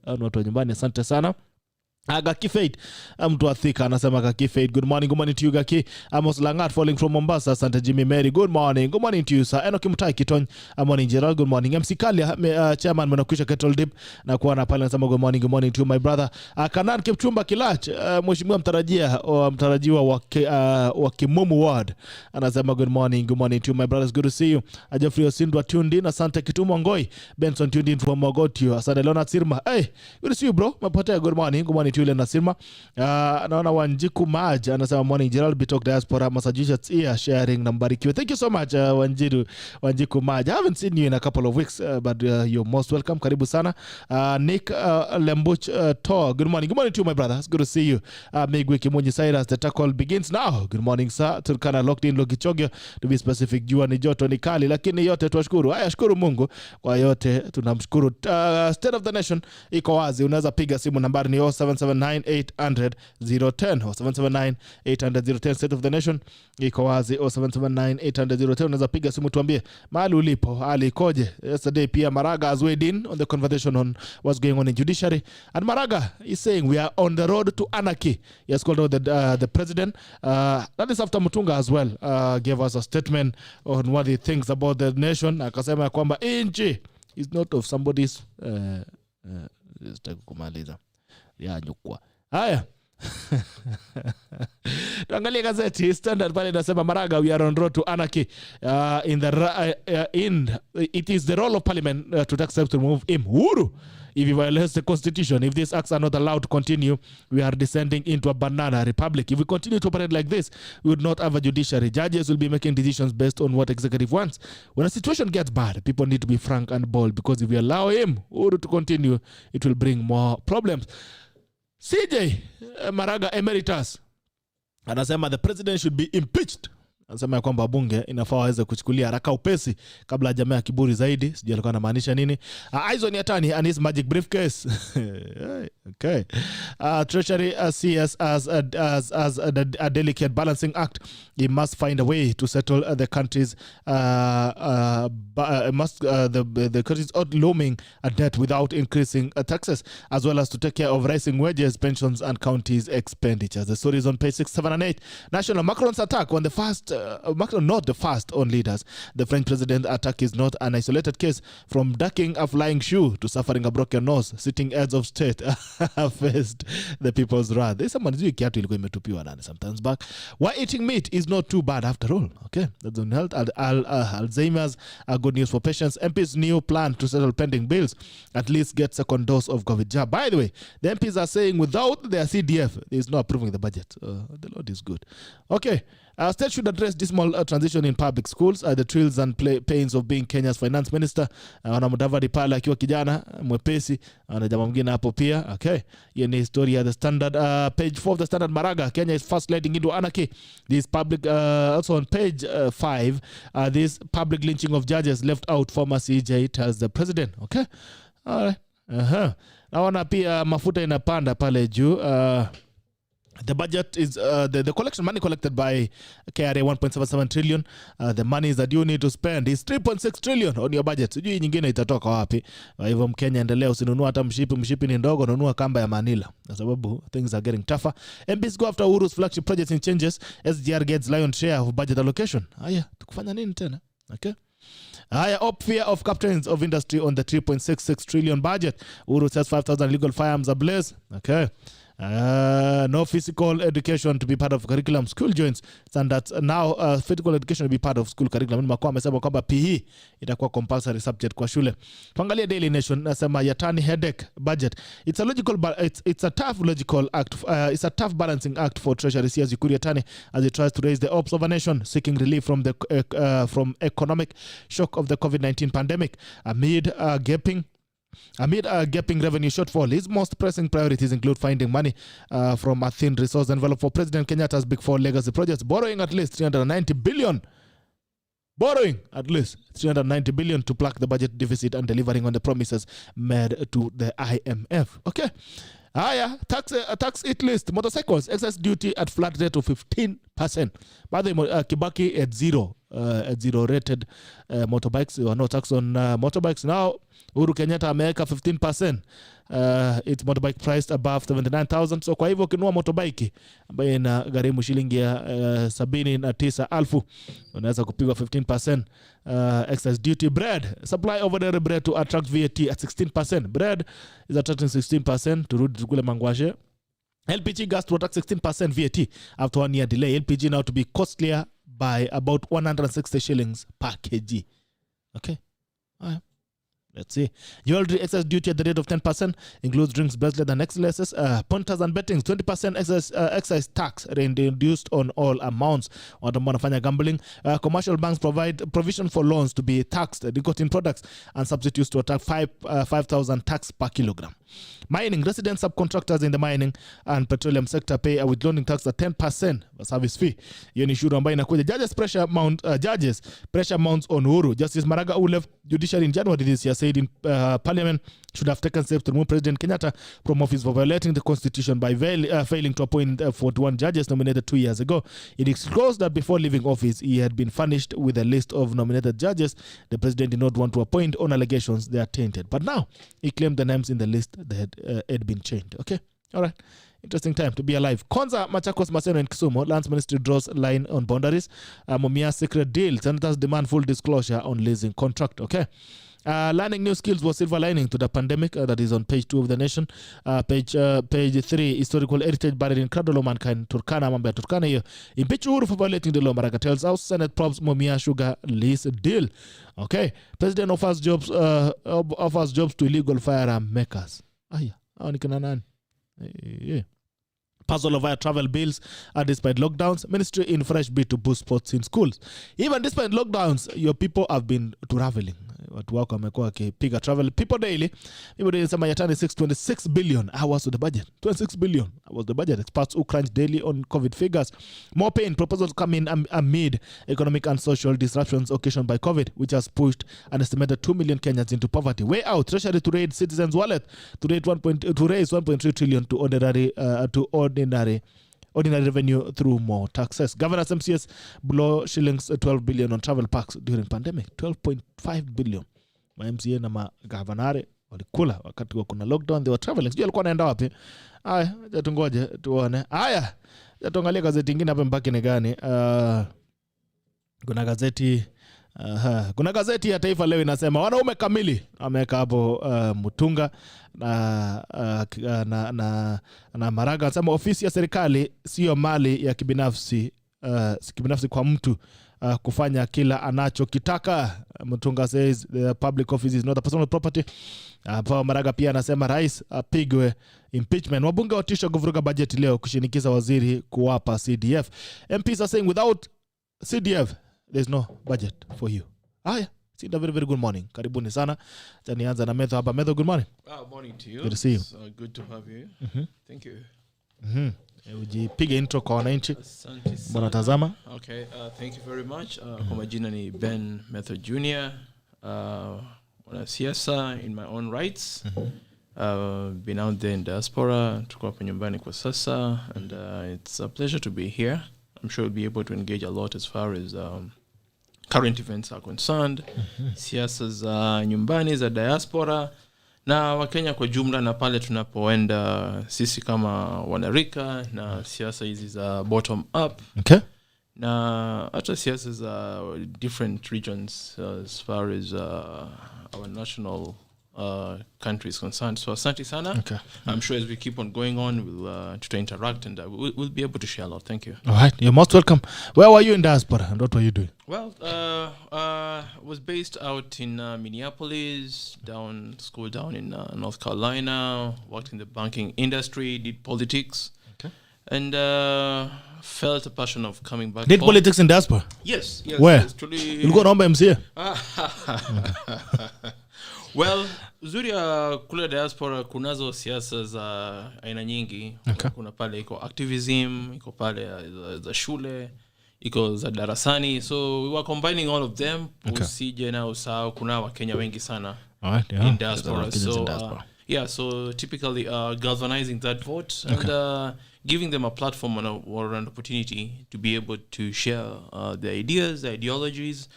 watu wa nyumbani, asante sana. Gaki Fate, mtu wa Thika anasema Gaki Fate, good morning to you Gaki. Amos Langat falling from Mombasa, Santa Jimmy Mary, good morning to you sir. Enoki Mutai Kitony, morning Gerald, good morning. MC Kalia, chairman mwanakwisha Kettle Dip, na kuwa na pale anasema good morning to you my brother. Kanan Kipchumba Kilach, mheshimiwa mtarajiwa wa Kimumu Ward, anasema good morning to you my brothers, good to see you. Jeffrey Osindwa tuned in, asante Kitumo Ngoi, Benson tuned in from Mogotio, asante Leonard Sirma, hey, good to see you bro, mapotea good morning Tule Nasirma. Naona Wanjiku Maj anasema morning Gerald Bitok Diaspora Massachusetts here sharing nambari Q. Thank you so much Wanjiku Maj. I haven't seen you in a couple of weeks but you're most welcome. Karibu sana. Nick Lembuch Tor. Good morning to you my brother. It's good to see you. Megwe Kimunyi Cyrus, the tackle begins now. Good morning sir. Turkana locked in Lokichogyo to be specific. Jua ni joto ni kali lakini yote tuwashukuru. Haya shukuru Mungu kwa yote tunamshukuru. State of the Nation iko wazi. Unaweza piga simu nambari ni 0779-800-010 0779-800-010. State of the Nation iko wazi 0779-800-010. Unaweza piga simu tuambie mahali ulipo hali ikoje. Yesterday pia Maraga has weighed in on the conversation on what's going on in judiciary, and Maraga is saying we are on the road to anarchy. He has called out the president. That is after Mutunga as well gave us a statement on what he thinks about the nation. Akasema kwamba inchi is not of somebody's kumaliza ya nyukwa. Haya. Tuangalie gazeti Standard pale inasema Maraga we are on road to anarchy. It is the role of parliament to take steps to remove him. Uhuru, if he violates the constitution, if these acts are not allowed to continue, we are descending into a banana republic. If we continue to operate like this, we would not have a judiciary. Judges will be making decisions based on what executive wants. When a situation gets bad, people need to be frank and bold, because if we allow him, Uhuru, to continue, it will bring more problems. CJ Maraga Emeritus anasema the president should be impeached. Anasema kwamba bunge inafaa waweze kuchukulia haraka upesi kabla jamaa kiburi zaidi. Sijui alikuwa anamaanisha nini. Aizon Yatani and his magic briefcase. Okay. Treasury sees as a delicate balancing act. He must find a way to settle the country's the country's outlooming debt without increasing taxes, as well as to take care of rising wages, pensions, and counties' expenditures. The story is on page 6, 7, and 8. National Macron's attack on the first. Macron not the first on leaders. The French president attack is not an isolated case. From ducking a flying shoe to suffering a broken nose, sitting heads of state faced the people's wrath. There's someone who kiatu ilikuwa imetupiwa nani sometimes back. Why eating meat is not too bad after all. Okay, that's on health. Alzheimer's good news for patients. MP's new plan to settle pending bills at least get second dose of COVID jab. By the way, the MPs are saying without their CDF, there is no approving the budget. The Lord is good. Okay. State should address dismal transition in public schools, the thrills and pains of being Kenya's finance minister. Wanamudavadi pale akiwa kijana mwepesi, na jamaa mwingine hapo pia. Okay, hiyo ni historia. The Standard page 4 of the Standard. Maraga, Kenya is fast sliding into anarchy. This public also on page 5, this public lynching of judges left out, former CJ tells the president. Okay, all right. Naona pia mafuta inapanda pale juu. The budget is the collection money collected by KRA 1.77 trillion. The money that you need to spend is 3.6 trillion on your budget. Sijui nyingine itatoka wapi. Kwa hivyo Mkenya endelea usinunua hata mshipi ni ndogo, nunua kamba ya Manila. Kwa sababu things are getting tougher. MPs go after Uhuru's flagship projects in changes. SGR gets lion's share of budget allocation. Haya, tukufanya nini tena? Okay. Higher up fear of captains of industry on the 3.66 trillion budget. Uhuru says 5,000 legal firearms ablaze. Okay. No physical education to be part of curriculum. School joins standards now. Physical education will be part of school curriculum. Makao amesema kwamba PE itakuwa compulsory subject kwa shule. Tuangalie Daily Nation nasema Yatani headache budget. It's a logical it's a tough logical act. It's a tough balancing act for Treasury CS Yukuri Yatani as he tries to raise the hopes of a nation seeking relief from the from economic shock of the COVID-19 pandemic amid a gaping revenue shortfall. His most pressing priorities include finding money from a thin resource envelope for President Kenyatta's Big Four legacy projects, borrowing at least 390 billion to plug the budget deficit and delivering on the promises made to the IMF. Okay. Higher tax hit list. Motorcycles excess duty at flat rate of 15%. By the way, Kibaki at zero rated motorbikes. There were no tax on motorbikes. Now Uhuru Kenyatta ameweka 15%. It's motorbike priced above 79,000. So kwa hivyo ukinunua motorbike ambayo ina gharimu shilingi ya 79,000 unaweza kupigwa 15% excise duty. Bread, supply ordinary bread to attract VAT at 16%. Bread is attracting 16%. Turudi tukule mangwashe. LPG gas to attract 16% VAT after 1 year delay. LPG now to be costlier by about 160 shillings per kg. Okay. All right. Let's see. Jewelry excess duty at the rate of 10% includes drinks, bracelets, and necklaces. Punters and bettings, 20% excise tax reduced on all amounts. Wanafanya gambling. Commercial banks provide provision for loans to be taxed, nicotine products, and substitutes to attract 5,000 tax per kilogram. Mining, resident subcontractors in the mining and petroleum sector pay a withholding tax at 10% service fee. Hiyo ni shuru ambayo inakuja. Judges pressure mounts on Uhuru. Justice Maraga, who left judiciary in January this year, said in Parliament should have taken steps to remove President Kenyatta from office for violating the constitution by failing to appoint 41 judges nominated 2 years ago. It disclosed that before leaving office, he had been furnished with a list of nominated judges the president did not want to appoint on allegations they are tainted. But now, he claimed the names in the list that had been changed. Okay? All right. Interesting time to be alive. Kwanza, Machakos, Maseno, and Kisumu. Lands Ministry draws line on boundaries. Mumias secret deal. Senators demand full disclosure on leasing contract. Okay? Learning new skills was silver lining to the pandemic. That is on page 2 of the Nation. Page 3, historical heritage buried in cradle of mankind. Turkana, mambo ya Turkana hiyo. Impeach Uhuru for violating the law. Maraga tells House Senate probes Mumia sugar lease deal. Okay. President offers jobs to illegal firearm makers. Hao ni kina nani? Yeah. Puzzle over travel bills despite lockdowns. Ministry in fresh bid to boost sports in schools. Even despite lockdowns, your people have been traveling. Watu wako wamekuwa wakipiga travel. People daily sema ya 26 billion hours to the budget. 26 billion was the budget. Experts who crunch daily on COVID figures. More pain. Proposals come in amid economic and social disruptions occasioned by COVID, which has pushed an estimated 2 million Kenyans into poverty. Way out. Treasury to raid citizens' wallet to raise 1.3 trillion to ordinary revenue through more taxes. Governors MCS blow shillings 12 billion on travel packs during pandemic. 12.5 billion. Ma MCA na magavanare walikula wakati wa kuna lockdown, they were traveling. Sijui alikuwa anaenda wapi. Haya, tungoje tuone. Haya, tuangalie gazeti nyingine hapa mpaka ni gani. Kuna gazeti ya Taifa leo inasema wanaume kamili ameweka hapo Mutunga na Maraga anasema ofisi ya serikali sio mali ya kibinafsi kwa mtu kufanya kila anachokitaka. Mutunga says the public office is not a personal property. Maraga pia anasema rais apigwe impeachment. Wabunge watisha kuvuruga bajeti leo kushinikiza waziri kuwapa CDF. MPs are saying without CDF there's no budget for you. It's a very, very good morning. Karibuni sana. Nianza na Metho hapa. Metho, good morning. Morning to you. Good to see you. It's good to have you. Thank you. Ujipige intro kwa wananchi. Asante sana. Mbona tazama? Okay, thank you very much. Kwa majina ni Ben Metho Jr. Mwanasiasa in my own rights. Been out there in Diaspora. Tuko hapa nyumbani kwa sasa. And it's a pleasure to be here. I'm sure we'll be able to engage a lot as far as current events are concerned. Siasa za nyumbani za diaspora na Wakenya kwa jumla, na pale tunapoenda sisi kama wanarika, na siasa hizi za bottom up. Okay. Na hata siasa za different regions as far as our national countries concerned. So asante sana. Okay. I'm sure as we keep on going on, we'll to interact and we'll be able to share a lot. Thank you. All right, you're most welcome. Where were you in Diaspora and what were you doing? Well, was based out in Minneapolis, school down in North Carolina, worked in the banking industry, did politics. Okay. And felt a passion of coming back. Did home. Politics in Diaspora? Yes. Where? You go to MCA? Well, uzuri ya kule Diaspora kunazo siasa za aina nyingi. Okay. Kuna pale iko activism, iko pale za shule, iko za darasani. So we were combining all of them. Okay. Usije na usahau kuna Wakenya wengi sana. All right, yeah. In Diaspora. So so typically galvanizing that vote. Okay. And giving them a platform or an opportunity to be able to share their ideas, their ideologies,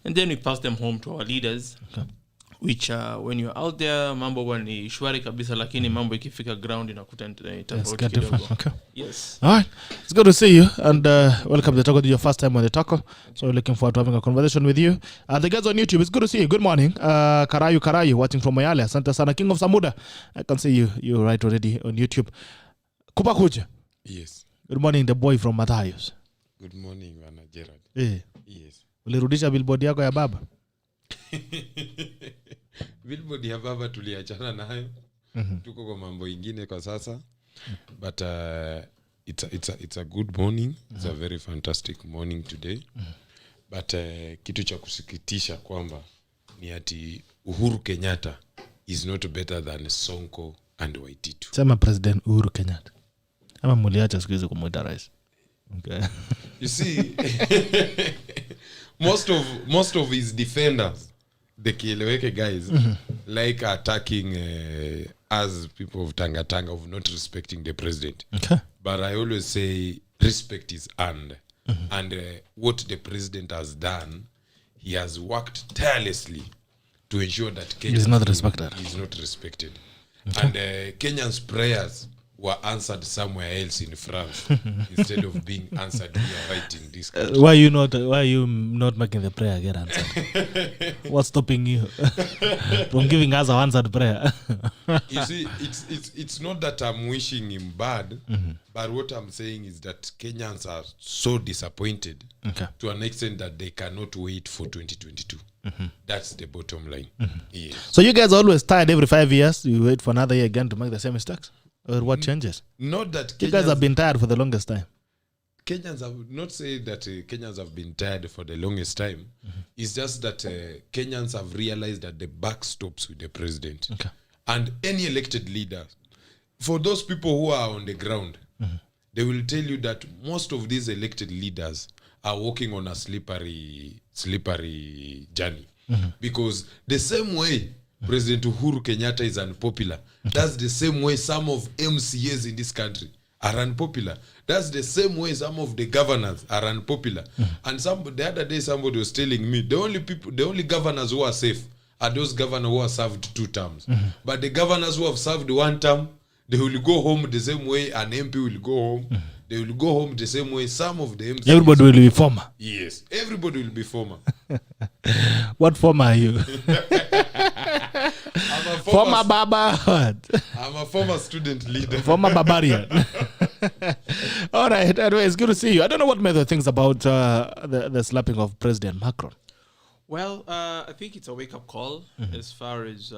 and then we pass them home to our leaders. Okay. which when you're out there mambo huwa ni shwari kabisa, lakini mambo ikifika ground inakuta tofauti kidogo. Okay. Yes. All right. It's good to see you, and welcome to Taco. This is your first time on the Taco, so we're looking forward to having a conversation with you. The guys on YouTube, it's good to see you. Good morning. Karayu, watching from Moyale. Asante sana. King of Samuda. I can see you. You're right already on YouTube. Kupa Kuja. Yes. Good morning, the boy from Matthias. Good morning, Wana Gerard. Yes. Ulirudisha billboard yako ya baba? Billboard ya baba tuliachana nayo. Tuko kwa mambo ingine kwa sasa. But it's a good morning. It's a very fantastic morning today. But kitu cha kusikitisha kwamba ni ati Uhuru Kenyatta is not better than Sonko and Waititu. Sema President Uhuru Kenyatta. Ama muliacha siku hizo kumuita rais. Okay. You see, most of his defenders, the Kieleweke guys, like attacking us people of Tanga of not respecting the president. Okay. But I always say respect is earned. And what the president has done, he has worked tirelessly to ensure that Kenya is not respected. Is not respected. Okay. And Kenyans' prayers were answered somewhere else in France instead of being answered here right in this country. Why are you not making the prayer get answered? What's stopping you from giving us an answered prayer? You see, it's not that I'm wishing him bad, but what I'm saying is that Kenyans are so disappointed to an extent that they cannot wait for 2022. That's the bottom line. Yes. So you guys are always tired every 5 years. You wait for another year again to make the same mistakes? Or what changes? Not that you guys have been tired for the longest time. Kenyans have not said that Kenyans have been tired for the longest time. It's just that Kenyans have realized that the buck stops with the president. Okay. And any elected leader, for those people who are on the ground, they will tell you that most of these elected leaders are walking on a slippery journey. Because the same way President Uhuru Kenyatta is unpopular, that's the same way some of MCAs in this country are unpopular. That's the same way some of the governors are unpopular. And the other day somebody was telling me the only governors who are safe are those governors who have served 2 terms. But the governors who have served 1 term, they will go home the same way an MP will go home. They will go home the same way some of the MCAs. Everybody will be former. Yes, everybody will be former. What former are you? I'm a former Baba. What? I'm a former student leader. Former barbarian. All right. Anyway, it's good to see you. I don't know what METHO thinks about the slapping of President Macron. Well, I think it's a wake-up call as far as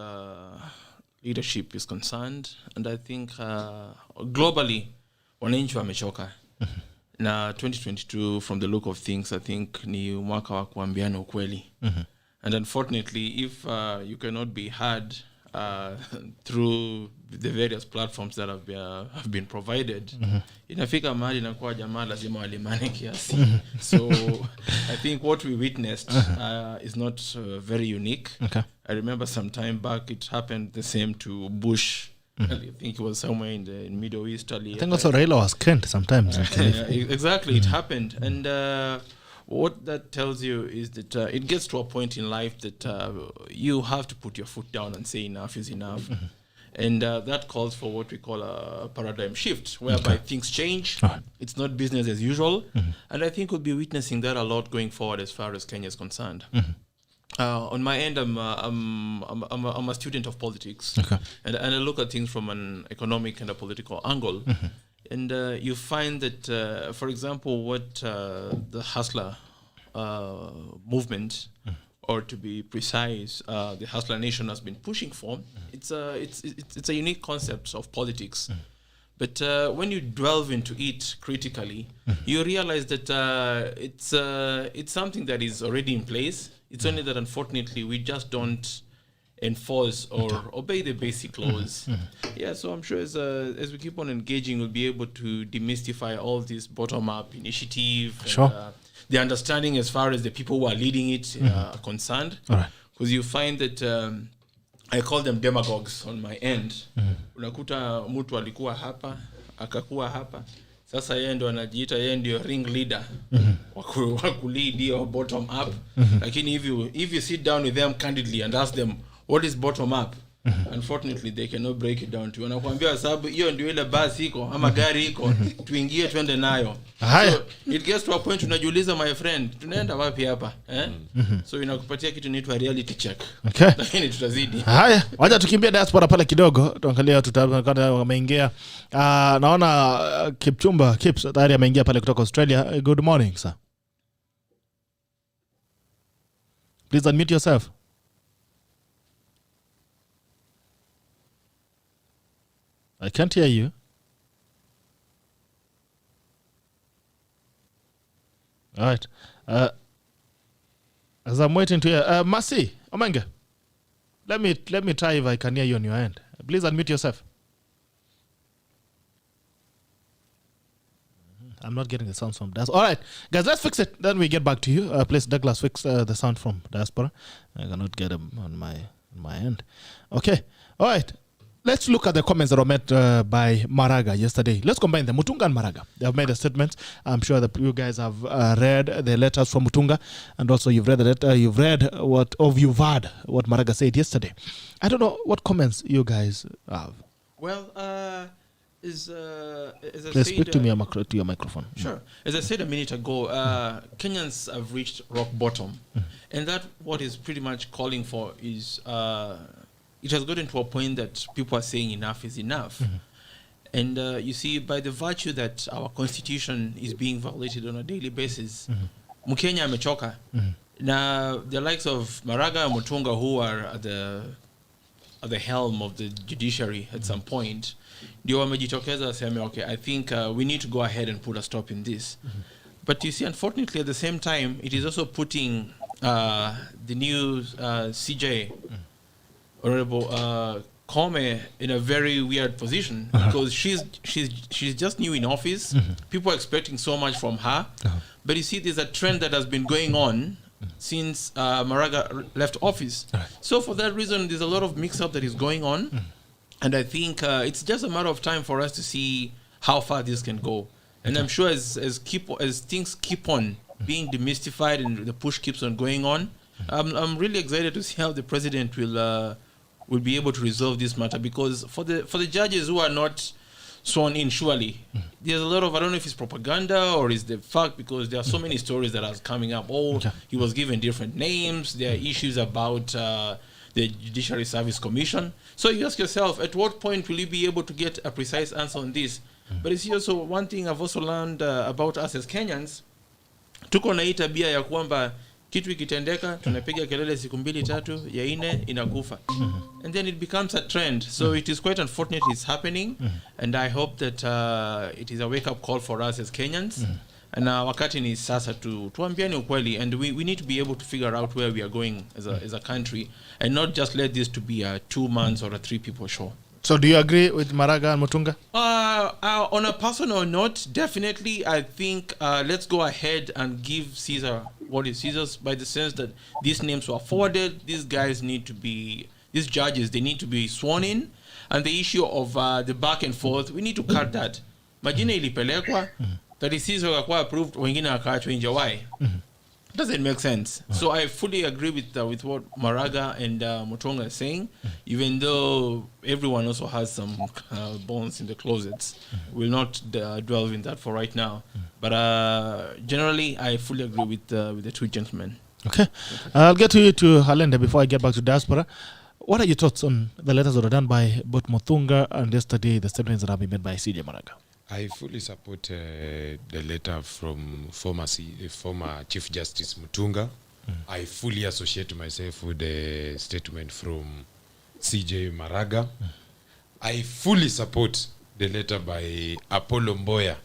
leadership is concerned. And I think globally, wananchi wamechoka. Na 2022, from the look of things, I think ni mwaka wa kuambiana ukweli. And unfortunately, if you cannot be heard through the various platforms that have been provided, inafika mahali inakuwa jamaa lazima walimane kiasi. So I think what we witnessed is not very unique. Okay. I remember some time back it happened the same to Bush. I think it was somewhere in the Middle East. I think also Raila was killed sometimes. Exactly, it happened. And what that tells you is that it gets to a point in life that you have to put your foot down and say enough is enough. And that calls for what we call a paradigm shift, whereby things change. It's not business as usual. And I think we'll be witnessing that a lot going forward as far as Kenya is concerned. On my end, I'm a student of politics, and I look at things from an economic and a political angle. And you find that, for example, what the Hustler movement, or to be precise, the Hustler Nation has been pushing for, it's a unique concept of politics. But when you delve into it critically, you realize that it's something that is already in place. It's only that, unfortunately, we just don't enforce or obey the basic laws. Yeah, so I'm sure as we keep on engaging, we'll be able to demystify all this bottom-up initiative. Sure. And, the understanding as far as the people who are leading it are concerned. Because you find that I call them demagogues on my end. Unakuta mtu alikuwa hapa, akakuwa hapa. Sasa yeye ndo anajiita yeye ndio ring leader wa kulead your bottom up. Lakini if you sit down with them candidly and ask them what is bottom up. Unfortunately they cannot break it down to wanakuambia sababu hiyo ndio ile basi iko ama gari iko tuingie twende nayo. So it gets to a point unajiuliza my friend tunaenda wapi hapa so inakupatia kitu inaitwa reality check. Lakini tutazidi. Haya, wacha tukimbia diaspora pale kidogo tuangalie tutakwenda wameingia. Naona Kipchumba Kips tayari ameingia pale kutoka Australia. Good morning sir. Please unmute yourself. I can't hear you. All right. As I'm waiting to hear, Mercy, Omenge, let me try if I can hear you on your end. Please unmute yourself. I'm not getting the sound from Diaspora. All right, guys, let's fix it. Then we get back to you. Please, Douglas, fix the sound from Diaspora. I cannot get them on my end. Okay. All right. Let's look at the comments that were made by Maraga yesterday. Let's combine them. Mutunga and Maraga. They have made a statement. I'm sure that you guys have read the letters from Mutunga, and also you've read the letter. You've heard what Maraga said yesterday. I don't know what comments you guys have. Well, as I Please speak to me to your microphone. Sure. As I said a minute ago, Kenyans have reached rock bottom, and that what is pretty much calling for is. It has gotten to a point that people are saying enough is enough. And you see, by the virtue that our constitution is being violated on a daily basis, Mkenya amechoka. Now, the likes of Maraga and Mutunga, who are at the helm of the judiciary at some point, ndio wamejitokeza waseme, okay, I think we need to go ahead and put a stop in this. But you see, unfortunately, at the same time, it is also putting the new CJ, Honorable Kome, in a very weird position because she's just new in office. People are expecting so much from her, but you see, there's a trend that has been going on since Maraga left office. So for that reason, there's a lot of mix-up that is going on, and I think it's just a matter of time for us to see how far this can go. And I'm sure as things keep on being demystified and the push keeps on going on, I'm really excited to see how the president will be able to resolve this matter, because for the judges who are not sworn in, surely there's a lot of, I don't know if it's propaganda or is the fact, because there are so many stories that are coming up. He was given different names. There are issues about the Judiciary Service Commission. So you ask yourself, at what point will you be able to get a precise answer on this? But it's also one thing I've also learned about us as Kenyans. Tuko na hii tabia ya kwamba kitu ikitendeka tunapiga kelele siku 2-3 ya 4 inakufa, and then it becomes a trend. So it is quite unfortunate it's happening, and I hope that it is a wake up call for us as Kenyans. And wakati ni sasa tuambiane ukweli, and we need to be able to figure out where we are going as a country, and not just let this to be a 2 months or a 3 people show. So do you agree with Maraga and Mutunga? On a personal note, definitely. I think let's go ahead and give Caesar what is Caesar's, by the sense that these names were forwarded. These judges, they need to be sworn in. And the issue of the back and forth, we need to cut that. Majina ilipelekwa, that is Caesar akwa approved, wengine akaachwa nje. Why? Doesn't make sense. So I fully agree with what Maraga and Mutunga are saying, even though everyone also has some bones in the closets. We'll not delve in that for right now. But generally, I fully agree with the two gentlemen. Okay. I'll get to you to KHALENDE before I get back to Diaspora. What are your thoughts on the letters that were done by both Mutunga and yesterday the statements that have been made by CJ Maraga? I fully support the letter from former Chief Justice Mutunga. I fully associate myself with the statement from CJ Maraga. I fully support the letter by Apollo Mboya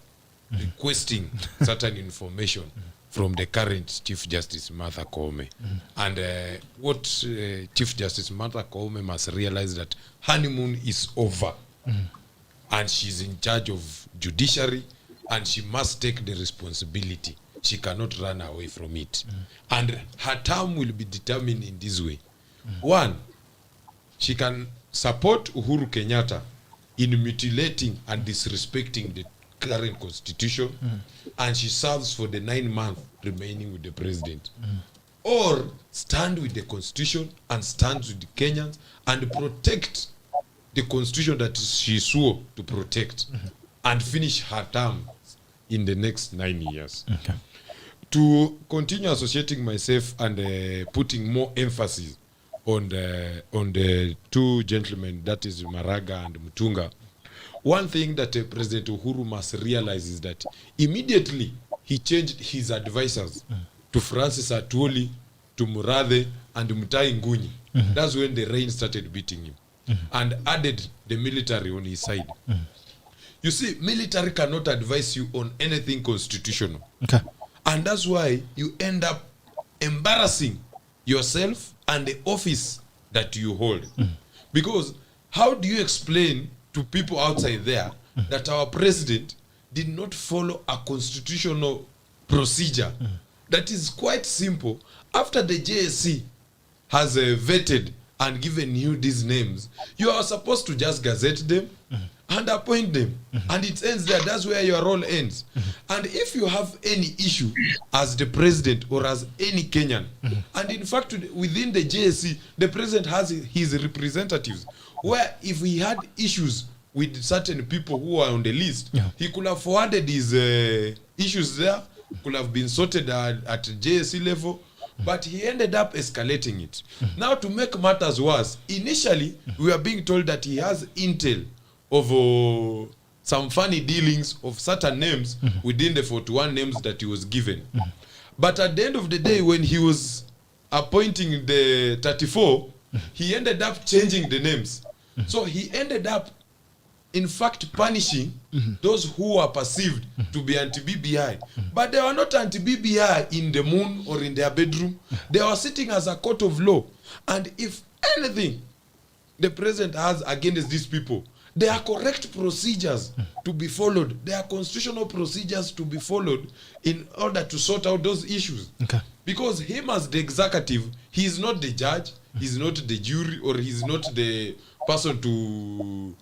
requesting certain information from the current Chief Justice Martha Koome. And what Chief Justice Martha Koome must realize that honeymoon is over. And she's in charge of judiciary, and she must take the responsibility. She cannot run away from it. And her term will be determined in this way. One, she can support Uhuru Kenyatta in mutilating and disrespecting the current constitution, and she serves for the 9 months remaining with the president. or stand with the constitution and stand with the Kenyans and protect the constitution that she swore to protect and finish her term in the next 9 years. Okay. To continue associating myself and putting more emphasis on the two gentlemen, that is Maraga and Mutunga, one thing that President Uhuru must realize is that immediately he changed his advisors to Francis Atwoli, to Murathe, and Mutai Ngunyi. That's when the rain started beating him, and added the military on his side. You see, military cannot advise you on anything constitutional. Okay. And that's why you end up embarrassing yourself and the office that you hold. Because how do you explain to people outside there that our president did not follow a constitutional procedure that is quite simple? After the JSC has vetted and given you these names, you are supposed to just gazette them and appoint them, and it ends there. That's where your role ends. And if you have any issue as the president or as any Kenyan, and in fact within the JSC, the president has his representatives, where if he had issues with certain people who are on the list, he could have forwarded his issues there, could have been sorted at JSC level, but he ended up escalating it. Now, to make matters worse, initially we were being told that he has intel of some funny dealings of certain names within the 41 names that he was given. But at the end of the day, when he was appointing the 34, he ended up changing the names. So he ended up, in fact, punishing those who are perceived to be anti-BBI. But they were not anti-BBI in the moon or in their bedroom. They were sitting as a court of law. And if anything the president has against these people, there are correct procedures to be followed. There are constitutional procedures to be followed in order to sort out those issues. Okay. Because him as the executive, he is not the judge, he's not the jury, or he's not the person to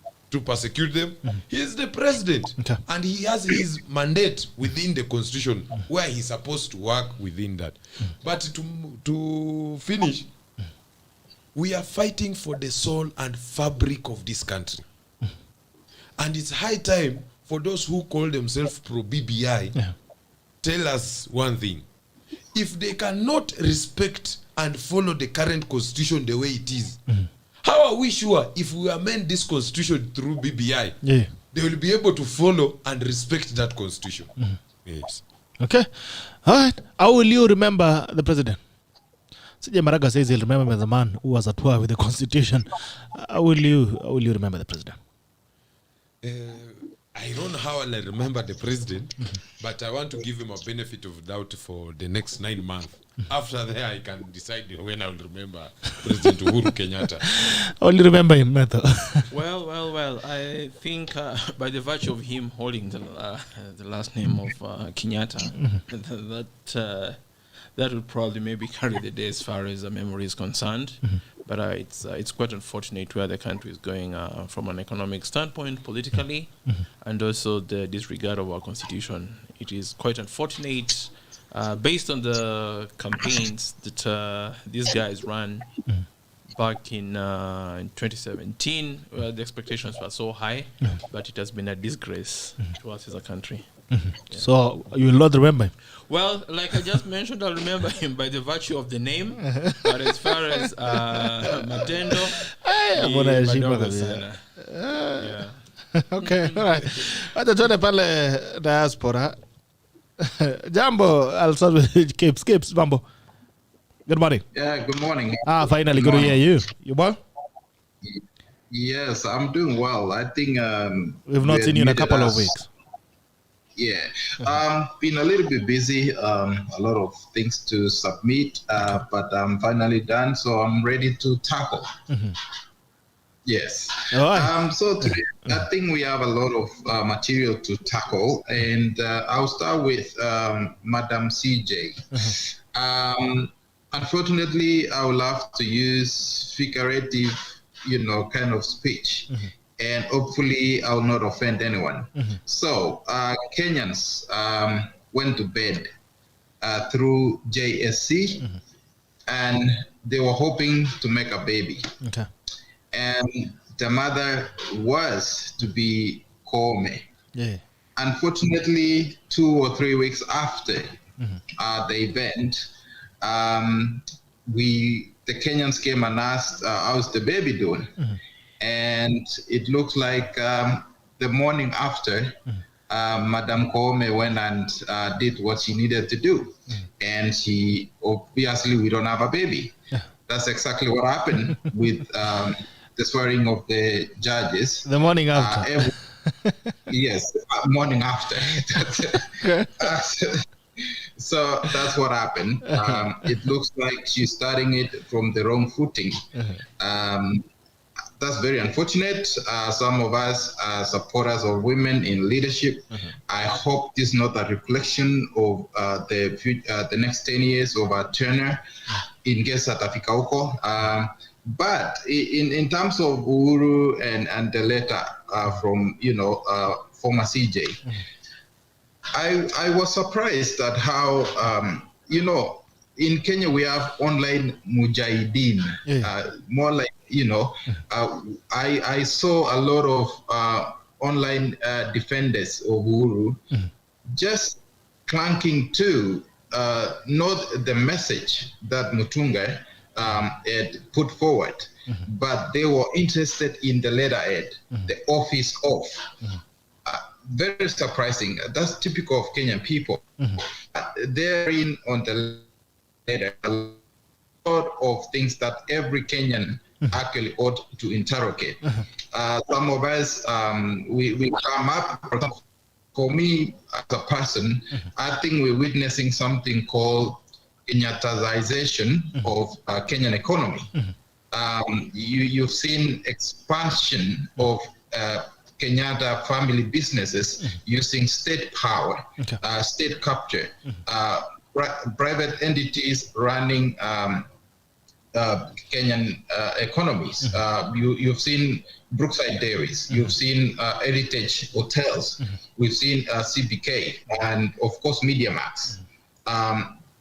persecute them. He is the president. Okay. And he has his mandate within the constitution where he's supposed to work within that. But to finish, we are fighting for the soul and fabric of this country. And it's high time for those who call themselves pro-BBI, tell us one thing. If they cannot respect and follow the current constitution the way it is, how are we sure if we amend this constitution through BBI, they will be able to follow and respect that constitution? Yes. Okay. All right. How will you remember the president? CJ Maraga says he'll remember me as a man who was at war with the constitution. How will you remember the president? I don't know how I'll remember the president, but I want to give him a benefit of doubt for the next 9 months. After that, I can decide when I will remember President Uhuru Kenyatta. How will you remember him, Metho? Well. I think by the virtue of him holding the last name of Kenyatta, that would probably maybe carry the day as far as the memory is concerned. But it's quite unfortunate where the country is going from an economic standpoint, politically, and also the disregard of our constitution. It is quite unfortunate, based on the campaigns that these guys ran back in 2017, where the expectations were so high, but it has been a disgrace to us as a country. So you will not remember him? Well, like I just mentioned, I'll remember him by the virtue of the name. But as far as Matendo, madogo sana. Okay, all right. Acha tuone pale Diaspora. Jambo, I'll start with Kips. Mambo. Good morning. Yeah, good morning. Finally, good to hear you. You well? Yes, I'm doing well. I think we've not seen you in a couple of weeks. Yeah, been a little bit busy, a lot of things to submit, but I'm finally done, so I'm ready to tackle. Yes. All right. So today, I think we have a lot of material to tackle, and I'll start with Madam CJ. Unfortunately, I will have to use figurative, kind of speech. And hopefully I will not offend anyone. So Kenyans went to bed through JSC, and they were hoping to make a baby. Okay. And the mother was to be Kome. Yeah. Unfortunately, 2 or 3 weeks after the event, the Kenyans came and asked, how's the baby doing? And it looks like the morning after, Madam Koome went and did what she needed to do. And she, obviously, we don't have a baby. Yeah. That's exactly what happened with the swearing of the judges. The morning after. Yes, morning after. Okay. So that's what happened. It looks like she's starting it from the wrong footing. That's very unfortunate. Some of us are supporters of women in leadership. I hope this is not a reflection of the next 10 years of our tenure in case atafika huko. But in terms of Uhuru and the letter from former CJ, I was surprised at how in Kenya we have online mujahideen, more like I saw a lot of online defenders of Uhuru just clunking to not the message that Mutunga had put forward, but they were interested in the letterhead, the office of. Very surprising. That's typical of Kenyan people. Therein on the letter, a lot of things that every Kenyan actually ought to interrogate. Some of us, we come up, for me as a person, I think we're witnessing something called Kenyattazation of Kenyan economy. You've seen expansion of Kenyatta family businesses using state power, state capture, private entities running Kenyan economies. You've seen Brookside Dairies, you've seen Heritage Hotels, we've seen CBK, and of course MediaMax.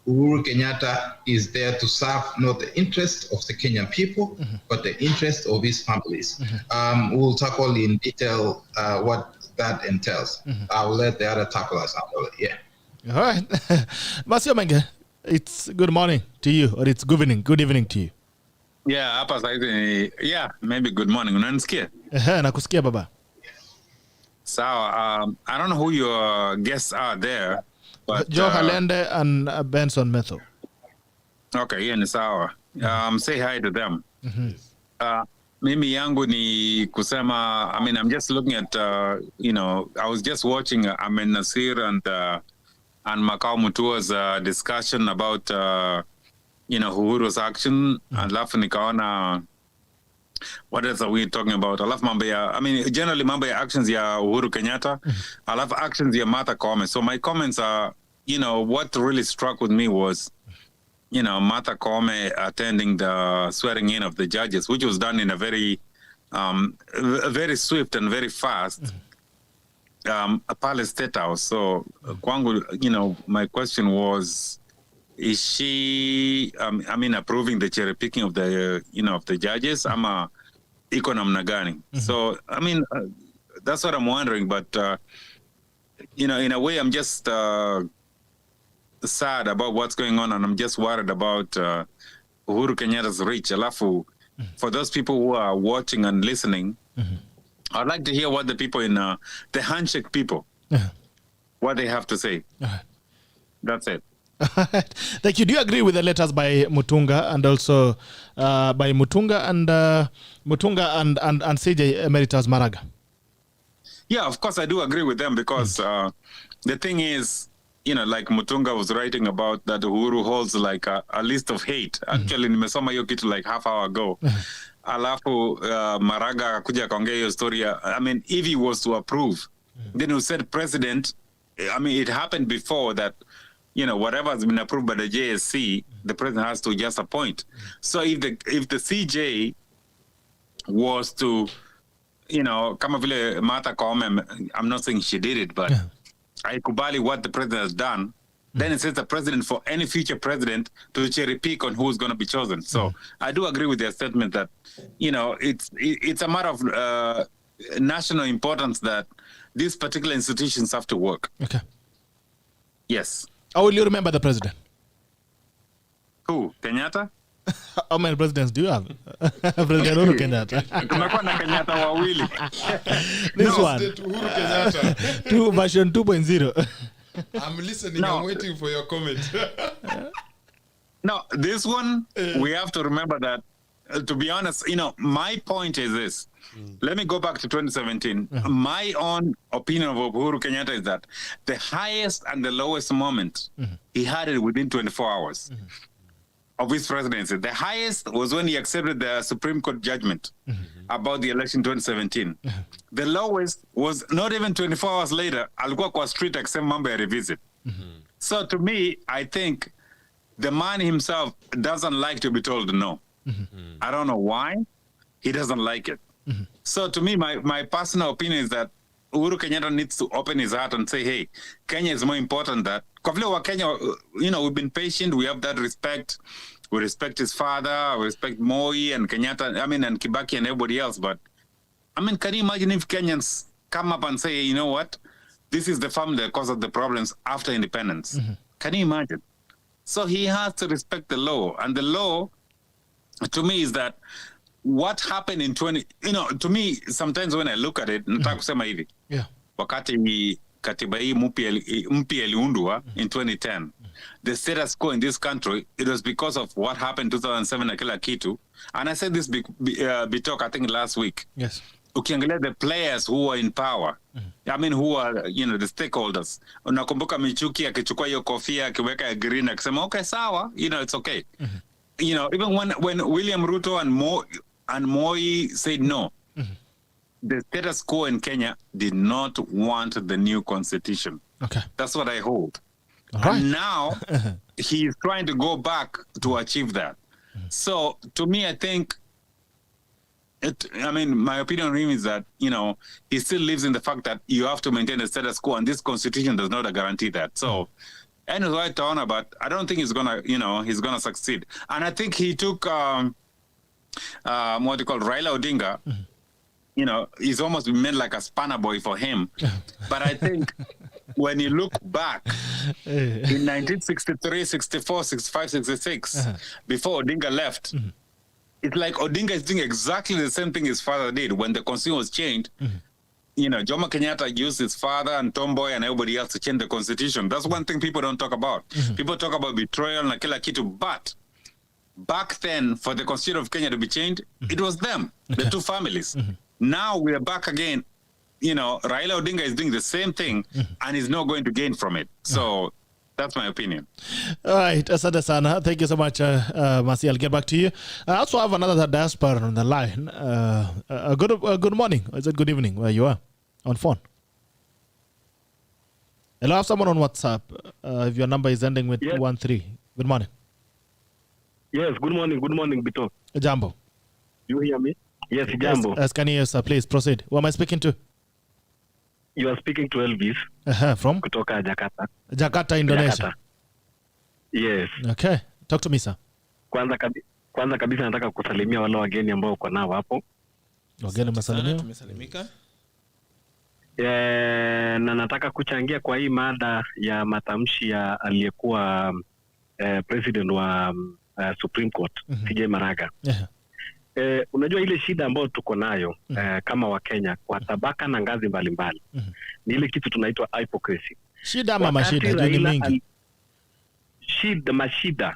Uhuru Kenyatta is there to serve not the interest of the Kenyan people, but the interest of his families. We'll tackle in detail what that entails. I'll let the other tacklers handle it. Yeah. All right. Masio Menge, it's good morning to you, or it's good evening to you. Yeah, hapa saizi, maybe good morning. Unanisikia? Nakusikia baba. Sawa. I don't know who your guests are there. But, Joe KHALENDE and Benson METHO. Okay, yeah, ni sawa. Say hi to them. Mimi yangu ni kusema, I mean, I'm just looking at, I was just watching Amin Nasir and Makau Mutua's discussion about, Uhuru's action. Alafu nikaona, what else are we talking about? Alafu mambo ya, I mean, generally mambo ya actions ya Uhuru Kenyatta. Alafu actions ya Martha Koome. So my comments are, what really struck with me was, Martha Koome attending the swearing in of the judges, which was done in a very swift and very fast Palace State House. So, kwangu, my question was, is she, approving the cherry picking of the, of the judges? Ama iko namna gani? So, I mean, that's what I'm wondering. But, in a way, I'm just sad about what's going on, and I'm just worried about Uhuru Kenyatta's reach. Alafu, for those people who are watching and listening, I'd like to hear what the people in the handshake people, what they have to say. That's it. Thank you. Do you agree with the letters by Mutunga and also by Mutunga and CJ Emeritus Maraga? Yeah, of course I do agree with them because the thing is, like Mutunga was writing about that Uhuru holds like a list of hate. Actually, nimesoma hiyo kitu like half hour ago. Alafu Maraga kuja kaongea hiyo story. I mean, if he was to approve, then he said president, I mean, it happened before that, whatever has been approved by the JSC, the president has to just appoint. So if the CJ was to, kama vile Martha Koome, I'm not saying she did it, but I kubali what the president has done, Then it says the president for any future president to cherry pick on who's going to be chosen. So I do agree with their statement that, it's a matter of national importance that these particular institutions have to work. Okay. Yes. How will you remember the president? Who? Kenyatta? How many presidents do you have? President Uhuru Kenyatta. Tumekuwa na Kenyatta wawili. This one. Uhuru Kenyatta. Version 2.0. I'm listening. No. I'm waiting for your comment. No, this one, we have to remember that, to be honest, my point is this. Let me go back to 2017. My own opinion of Uhuru Kenyatta is that the highest and the lowest moment, he had it within 24 hours of his presidency. The highest was when he accepted the Supreme Court judgment about the election 2017. The lowest was not even 24 hours later, alikuwa kwa street akisema mambo ya revisit. So to me, I think the man himself doesn't like to be told no. I don't know why. He doesn't like it. So to me, my personal opinion is that Uhuru Kenyatta needs to open his heart and say, hey, Kenya is more important than kwa vile wa Kenya, we've been patient, we have that respect. We respect his father, we respect Moi and Kenyatta, and Kibaki and everybody else. But, can you imagine if Kenyans come up and say, you know what? This is the family that caused the problems after independence. Can you imagine? So he has to respect the law. And the law, to me, is that what happened in to me, sometimes when I look at it, nataka kusema hivi. Yeah. Wakati katiba hii mpya iliundwa in 2010, the status quo in this country, it was because of what happened in 2007 na kila kitu. And I said this talk, I think last week. Yes. Ukiangalia the players who are in power, who are, the stakeholders. Unakumbuka Michuki akichukua hiyo kofia, akiweka ya green, akisema, okay, sawa, it's okay. Even when William Ruto and Moi said no, the status quo in Kenya did not want the new constitution. Okay. That's what I hold. Right. And now he is trying to go back to achieve that. So to me, I think, my opinion on him is that, he still lives in the fact that you have to maintain the status quo, and this constitution does not guarantee that. So, anyway, but I don't think he's gonna succeed. And I think he took, what they call Raila Odinga. He's almost been made like a spanner boy for him. But I think when you look back in 1963, 64, 65, 66, before Odinga left, it's like Odinga is doing exactly the same thing his father did when the constitution was changed. Jomo Kenyatta used his father and Tomboy and everybody else to change the constitution. That's one thing people don't talk about. People talk about betrayal and kila kitu, but back then, for the constitution of Kenya to be changed, it was them, the two families. Now we are back again. Raila Odinga is doing the same thing and is not going to gain from it. So that's my opinion. All right, asante sana. Thank you so much, Masi. I'll get back to you. I also have another diaspora on the line. Good morning. Is it good evening where you are on phone? Hello, I have someone on WhatsApp. If your number is ending with 13. Good morning. Yes, good morning. Good morning, Bito. Jambo. You hear me? Yes, Jambo. Yes, can you hear, sir? Please proceed. Who am I speaking to? You are speaking to Elvis. From? Kutoka Jakarta. Jakarta, Indonesia. Jakarta. Yes. Okay. Talk to me, sir. Kwanza kabisa nataka kusalimia wale wageni ambao uko nao hapo. Wageni masalimio. Tumesalimika. Na nataka kuchangia kwa hii mada ya matamshi ya aliyekuwa president wa Supreme Court, CJ Maraga. Unajua ile shida ambayo tuko nayo kama wa Kenya kwa tabaka na ngazi mbalimbali ni ile kitu tunaitwa hypocrisy. Shida ama mashida ni mingi. Mashida.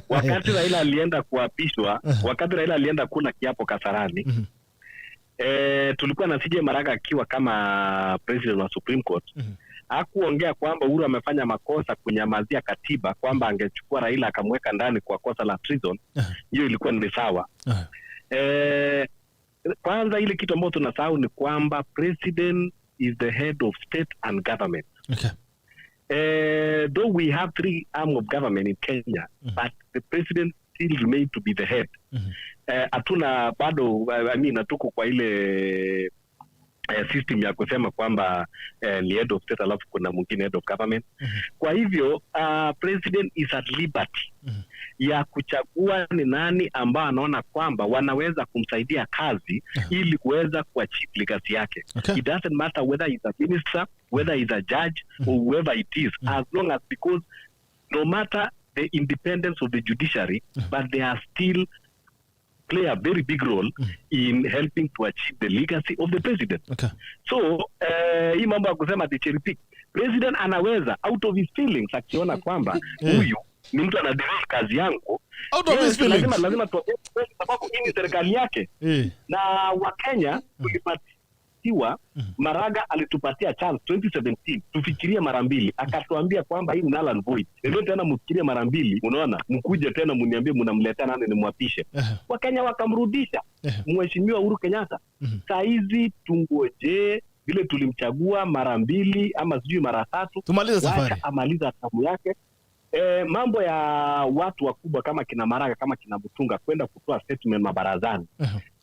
Wakati Raila alienda kuapishwa, wakati Raila alienda kula kiapo Kasarani, tulikuwa na CJ Maraga akiwa kama president wa Supreme Court. Hakuongea kwamba Uhuru amefanya makosa kunyamazia katiba, kwamba angechukua Raila akamweka ndani kwa kosa la treason. Hiyo ilikuwa ni sawa. Kwanza ile kitu ambacho tunasahau ni kwamba president is the head of state and government. Okay. Though we have 3 arms of government in Kenya, but the president still remains to be the head. Hatuna bado, hatuko kwa ile system ya kusema kwamba ni head of state alafu kuna mwingine head of government. Kwa hivyo president is at liberty ya kuchagua ni nani ambao anaona kwamba wanaweza kumsaidia kazi ili kuweza kuachieve legacy yake. It doesn't matter whether he's a minister, whether he's a judge or whoever it is, as long as, because no matter the independence of the judiciary, but they are still play a very big role in helping to achieve the legacy of the president. So hii mambo ya kusema the cherry pick, president anaweza out of his feelings akiona kwamba huyu ni mtu anadiriki kazi yangu, out of his feelings, lazima tuambie sababu hii ni serikali yake. Na Wakenya tulipatiwa Maraga alitupatia chance 2017 tufikirie mara mbili, akatuambia kwamba hii ni null and void. Ndio tena mfikirie mara mbili, unaona, mkuje tena mniambie mnamletea nani nimwapishe. Wakenya wakamrudisha Mheshimiwa Uhuru Kenyatta. Saa hizi tungoje vile tulimchagua mara mbili ama sijui mara tatu, tumalize safari, amaliza tamu yake. Mambo ya watu wakubwa kama kina Maraga kama kina Mutunga kwenda kutoa statement mabarazani,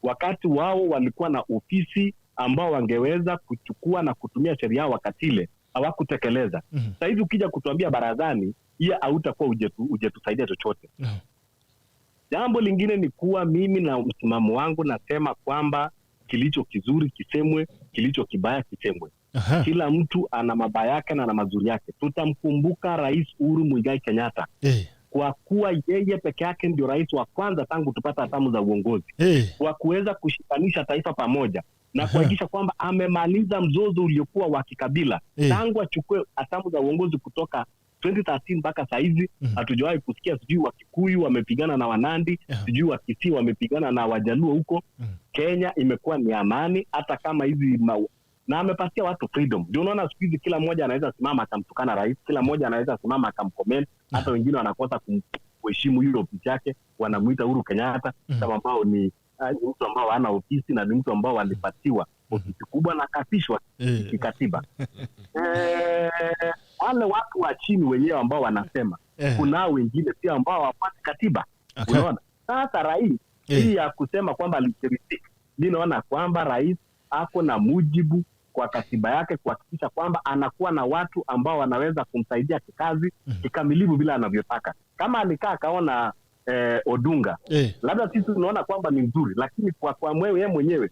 wakati wao walikuwa na ofisi ambao wangeweza kuchukua na kutumia sheria yao wakati ile, hawakutekeleza. Sasa hivi ukija kutuambia barazani, hiyo hautakuwa ujetusaidia chochote. Jambo lingine ni kuwa mimi na msimamo wangu nasema kwamba kilicho kizuri kisemwe, kilicho kibaya kisemwe. Kila mtu ana mabaya yake na ana mazuri yake. Tutamkumbuka Rais Uhuru Muigai Kenyatta kwa kuwa yeye peke yake ndio rais wa kwanza tangu tupata hatamu za uongozi kwa kuweza kushikanisha taifa pamoja na kuhakikisha kwamba amemaliza mzozo uliokuwa wa kikabila. Tangu achukue hatamu za uongozi kutoka 2013 mpaka saa hizi hatujawahi kusikia sijui Wakikuyu wamepigana na Wanandi, sijui Wakisii wamepigana na Wajaluo huko. Kenya imekuwa ni amani, hata kama hizi na amepatia watu freedom. Ndio unaona siku hizi kila mmoja anaweza simama akamtukana rais, kila mmoja anaweza simama akamcomment, hata wengine wanakosa kuheshimu hiyo ofisi yake, wanamuita Uhuru Kenyatta kama ambao ni mtu ambao hana ofisi na ni mtu ambao walipatiwa ofisi kubwa na kapishwa kikatiba. Wale watu wa chini wenyewe ambao wanasema kuna wengine pia ambao hawapati katiba. Unaona? Sasa rais hii ya kusema kwamba alicheritika, mimi naona kwamba rais ako na mujibu kwa katiba yake kuhakikisha kwamba anakuwa na watu ambao wanaweza kumsaidia kikazi kikamilifu bila anavyotaka. Kama alikaa akaona Odunga, labda sisi tunaona kwamba ni nzuri, lakini kwa yeye mwenyewe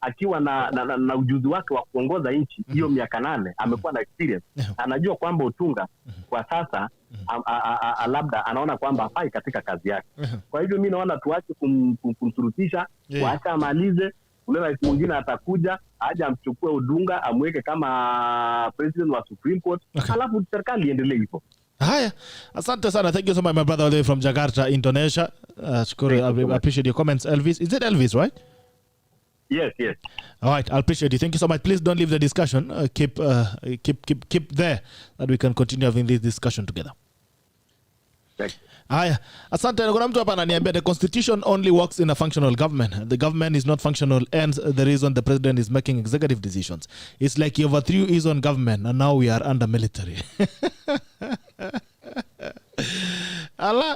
akiwa na ujuzi wake wa kuongoza nchi hiyo miaka 8, amekuwa na experience, anajua kwamba Odunga kwa sasa labda anaona kwamba hafai katika kazi yake. Kwa hivyo mimi naona tuache kumsurutisha, waacha amalize. Ule rais mwingine atakuja aje amchukue Odunga amweke kama president wa Supreme Court, alafu serikali iendelee hivyo. Haya, asante sana. Thank you so much, my brother all the way from Jakarta, Indonesia. I appreciate your comments, Elvis. Is it Elvis, right? Yes. All right, I appreciate you. Thank you so much. Please don't leave the discussion. Keep there, that we can continue having this discussion together. Thank you. Haya, asante. Kuna mtu hapa ananiambia the constitution only works in a functional government. The government is not functional, hence the reason the president is making executive decisions. It's like he overthrew his own government and now we are under military.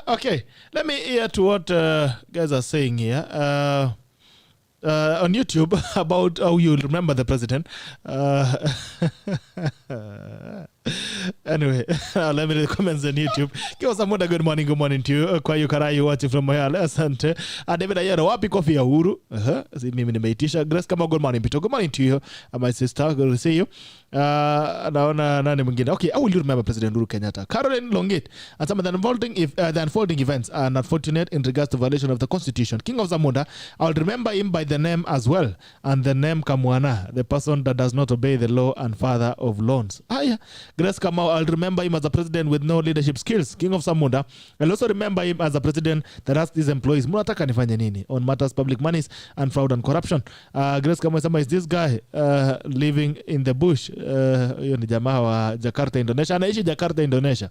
Okay, let me hear to what guys are saying here. On YouTube about how you remember the president. Anyway, let me read the comments on YouTube. Kiwa Samuda, good morning to you. Kwa yu karai watching from Moyale, asante. David Ayero, wapi kofi ya Uhuru? Si mimi nimeitisha. Grace kama, good morning Pito. Good morning to you. My sister, good to see you. Naona nani mwingine. Okay, how will you remember President Uhuru Kenyatta? Caroline Longit, and some of the unfolding events are unfortunate in regards to violation of the constitution. King of Zamunda, I'll remember him by the name as well, and the name Kamwana, the person that does not obey the law and father of loans. Grace Kamau, I'll remember him as a president with no leadership skills. King of Zamunda, I'll also remember him as a president that asked his employees, munataka nifanye nini on matters public monies and fraud and corruption. Grace Kamau, is this guy living in the bush? Hiyo ni jamaa wa Jakarta, Indonesia. Anaishi Jakarta, Indonesia.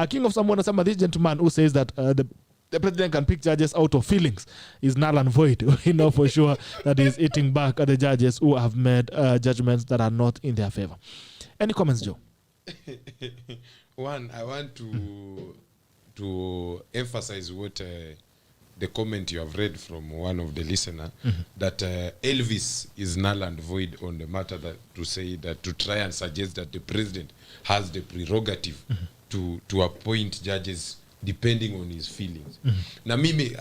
King of Zamunda, this gentleman who says that the president can pick judges out of feelings is null and void. We know for sure that he's eating back at the judges who have made judgments that are not in their favor. Any comments, Joe? One, I want to emphasize what the comment you have read from one of the listener that Elvis is null and void on the matter, that to say that, to try and suggest that the president has the prerogative to appoint judges depending on his feelings. Na mimi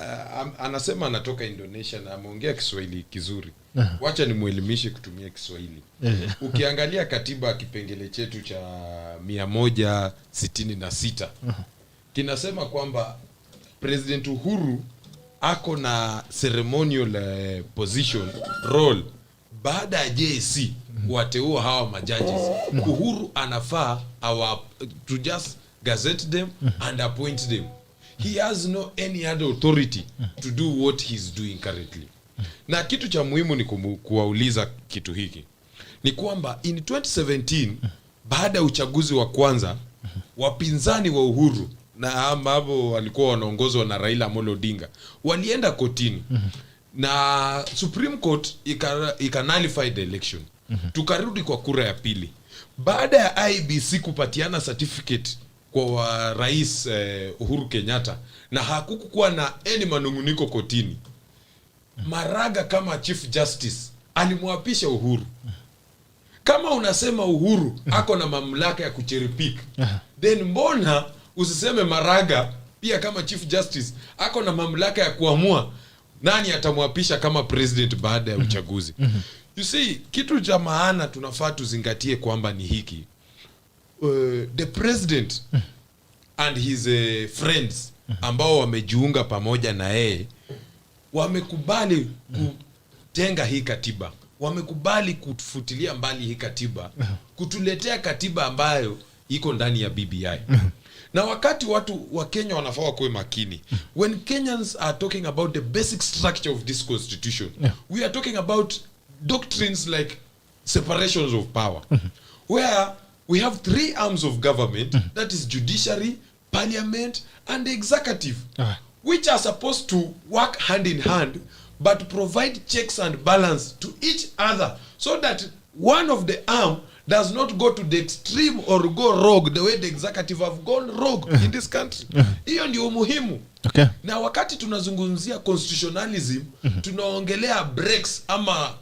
anasema anatoka Indonesia na ameongea Kiswahili kizuri. Wacha nimuelimishe kutumia Kiswahili. Ukiangalia katiba kipengele chetu cha 166 kinasema kwamba President Uhuru ako na ceremonial position role baada ya JSC wateua hawa majudges. Uhuru anafaa to just gazette them and appoint them. He has no any other authority to do what he's doing currently. Na kitu cha muhimu ni kuwauliza kitu hiki ni kwamba in 2017 baada ya uchaguzi wa kwanza, wapinzani wa Uhuru na ambao walikuwa wanaongozwa na Raila Amolo Odinga walienda kotini na Supreme Court nullify the election. Tukarudi kwa kura ya pili baada ya IBC kupatiana certificate kwa rais Uhuru Kenyatta, na hakukuwa na any manunguniko kotini. Maraga kama Chief Justice alimwapisha Uhuru. Kama unasema Uhuru ako na mamlaka ya kucheripik, then mbona usiseme Maraga pia kama Chief Justice ako na mamlaka ya kuamua nani atamwapisha kama president baada ya uchaguzi? You see, kitu cha maana tunafaa tuzingatie kwamba ni hiki. The president and his friends ambao wamejiunga pamoja na yeye wamekubali kutenga hii katiba, wamekubali kufutilia mbali hii katiba, kutuletea katiba ambayo iko ndani ya BBI. Na wakati watu wa Kenya wanafaa kuwe makini, when Kenyans are talking about the basic structure of this constitution, we are talking about doctrines like separations of power, where we have 3 arms of government, that is judiciary, parliament and the executive, which are supposed to work hand in hand but provide checks and balance to each other, so that one of the arm does not go to the extreme or go rogue the way the executive have gone rogue in this country. Hiyo ndio muhimu. Okay. Na wakati tunazungumzia constitutionalism, tunaongelea breaks ama